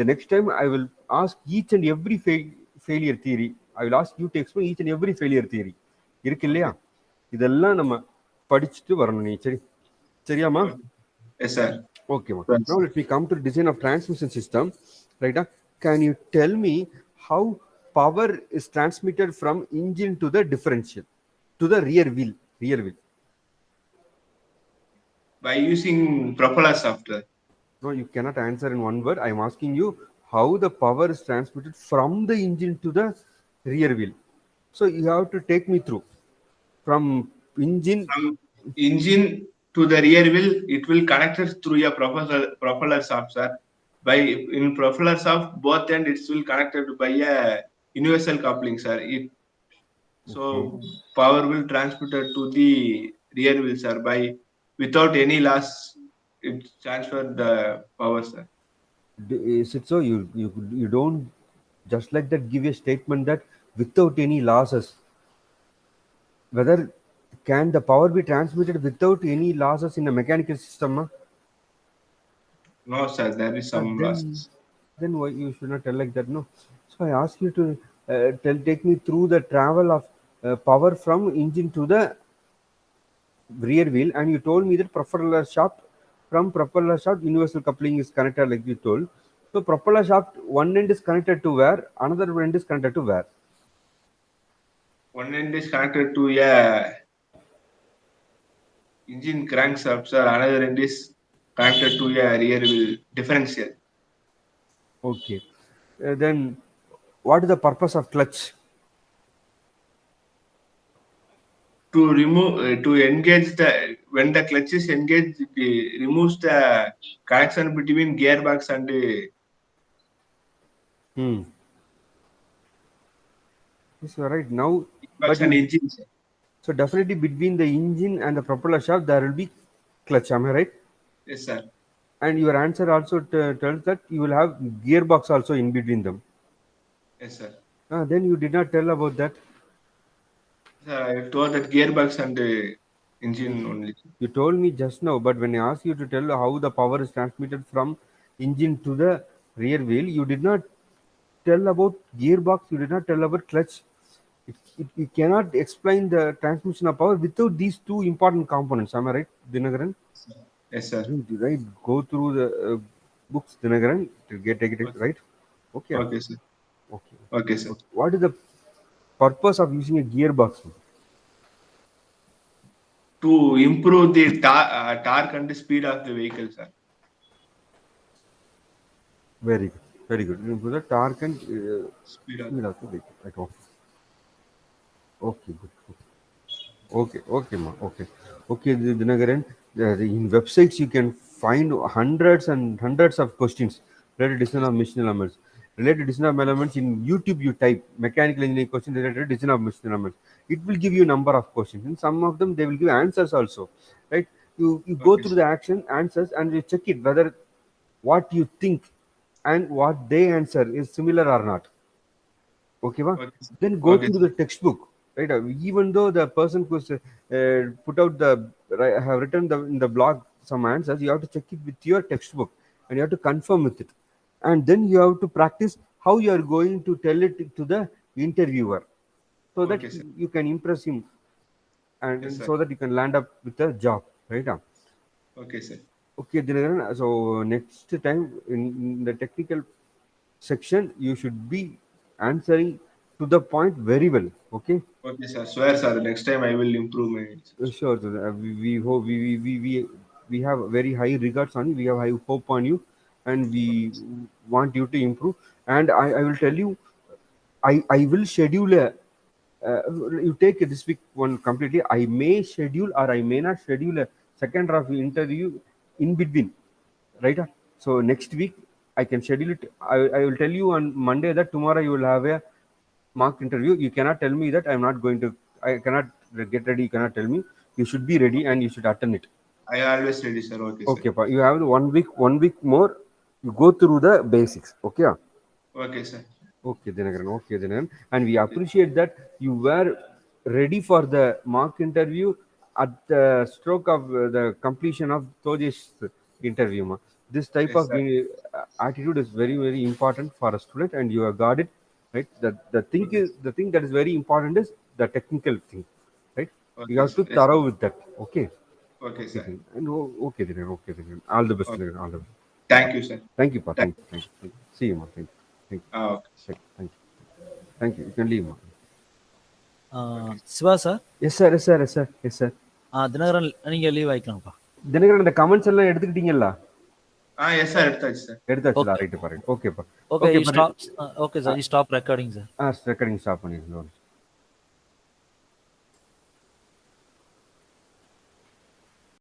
The next time I will ask each and every failure theory. I will ask you to explain each and every failure theory. இருக்கு இல்லையா? இதெல்லாம் நம்ம படிச்சுட்டு வரணும். நீ சரியாமா? Yes, sir. Okay, now let me come to design of transmission system. Right? Can you tell me how power is transmitted from engine to the differential, to the rear wheel? By using propeller software. No, you cannot answer in one word. I am asking you how the power is transmitted from the engine to the rear wheel. So you have to take me through from engine To the rear wheel. It will connect it through a propeller shaft, sir. In propeller shaft, both ends it will connected by a universal coupling, sir. So power will transmitted to the rear wheel, sir. Without any loss, it transferred the power, sir. Is it so? You don't just like that give a statement that without any losses. Whether can the power be transmitted without any losses in a mechanical system? No, sir. There is some losses. Then why you should not tell like that? No. So I ask you to take me through the travel of power from engine to the rear wheel, and you told me that from propeller shaft universal coupling is connected, like you told. So propeller shaft, one end is connected to where, another end is connected to where. One end is connected to a engine crankshaft, sir. Another end is connected to a rear wheel differential. Okay. Then what is the purpose of clutch? To remove, to engage when the clutch is engaged, it removes the connection between gearbox and Yes, you are right. Now, but engine, sir. so definitely between the engine and the propeller shaft, there will be clutch. Am I right? Yes, sir. And your answer also tells that you will have gearbox also in between them. Yes, sir. Then you did not tell about that. Sir, I told that gearbox and engine only. You told me just now, but when I asked you to tell how the power is transmitted from engine to the rear wheel, you did not tell about gearbox. You did not tell about clutch. You cannot explain the transmission of power without these two important components. Am I right, Dinagaran? Yes, sir. Right. Go through the books, Dinagaran, to take it Okay. right. Okay. Okay, sir. Okay. Okay, sir. What is the purpose of using a gearbox? To improve the torque and the speed of the vehicle, sir. Very good. Very good. Improve the torque and Speed of speed of the vehicle. Right. Okay. Okay. Good. Okay. Okay, ma. Okay. Okay, Dinagaran. In websites you can find hundreds and hundreds of questions related to design of machine elements. Related to design of elements in YouTube, you type mechanical engineering questions related to design of machine elements. It will give you a number of questions. In some of them, they will give answers also. Right? You go Okay, through sir. the action answers and you check it whether what you think and what they answer is similar or not. Okay, va? Okay, sir. Then go Okay, through sir. the textbook, right? Even though the person who's put out have written in the blog some answers, you have to check it with your textbook and you have to confirm with it, and then you have to practice how you are going to tell it to the interviewer, so that Okay, sir. you can impress him, and Yes, sir. so that you can land up with a job, right? Okay, sir. Okay, Dinagaran. So next time in the technical section, you should be answering to the point very well. Okay. Okay, sir. Swear, sir. Next time I will improve my answers. Sure. So, we hope we have very high regards on you. We have high hope on you, and we want you to improve. And I will tell you, I will schedule a. You take this week one completely. I may schedule or I may not schedule a second round of interview in between, right? So next week I can schedule it. I will tell you on Monday that tomorrow you will have a mock interview. You cannot tell me that I'm not going to. I cannot get ready. You cannot tell me. You should be ready and you should attend it. I always ready, sir. Okay, sir. Okay, you have 1 week more. You go through the basics. Okay. Okay, sir. Okay, Dinagaran. Okay, Dinagaran. And we appreciate that you were ready for the mock interview at the stroke of the completion of Tojesh's interview. Ma. This type Yes, of sir. attitude is very, very important for a student, and you have got it. Right. The thing that is very important is the technical thing. Right. You Okay, have sir. to Yes, thorough sir. with that. Okay. Okay, sir. And okay, Dinagaran. Okay, Dinagaran. All the best, Okay. Dinagaran. All the best. Thank you, sir. Thank you, Pa. Thank Thank you. See you, Ma. Thank you. Thank you. Okay. Thank you. Thank you. You can leave, Ma. Siva sir Yes, sir. Yes, sir. Yes, sir. Yes, sir. Dinakaran நீங்கள் leave ஆயிக்கலாம்ப்பா. தினகரன் இந்த comments எல்லாம் எடுத்துக்கிட்டீங்களா? Yes, sir. எடுத்தாச்சு, sir. எடுத்தாச்சுல. Right பாருங்க. ஓகேப்பா. Okay, you stop. Okay, sir. You stop recording, sir. Recording stop பண்ணிருந்தோம்.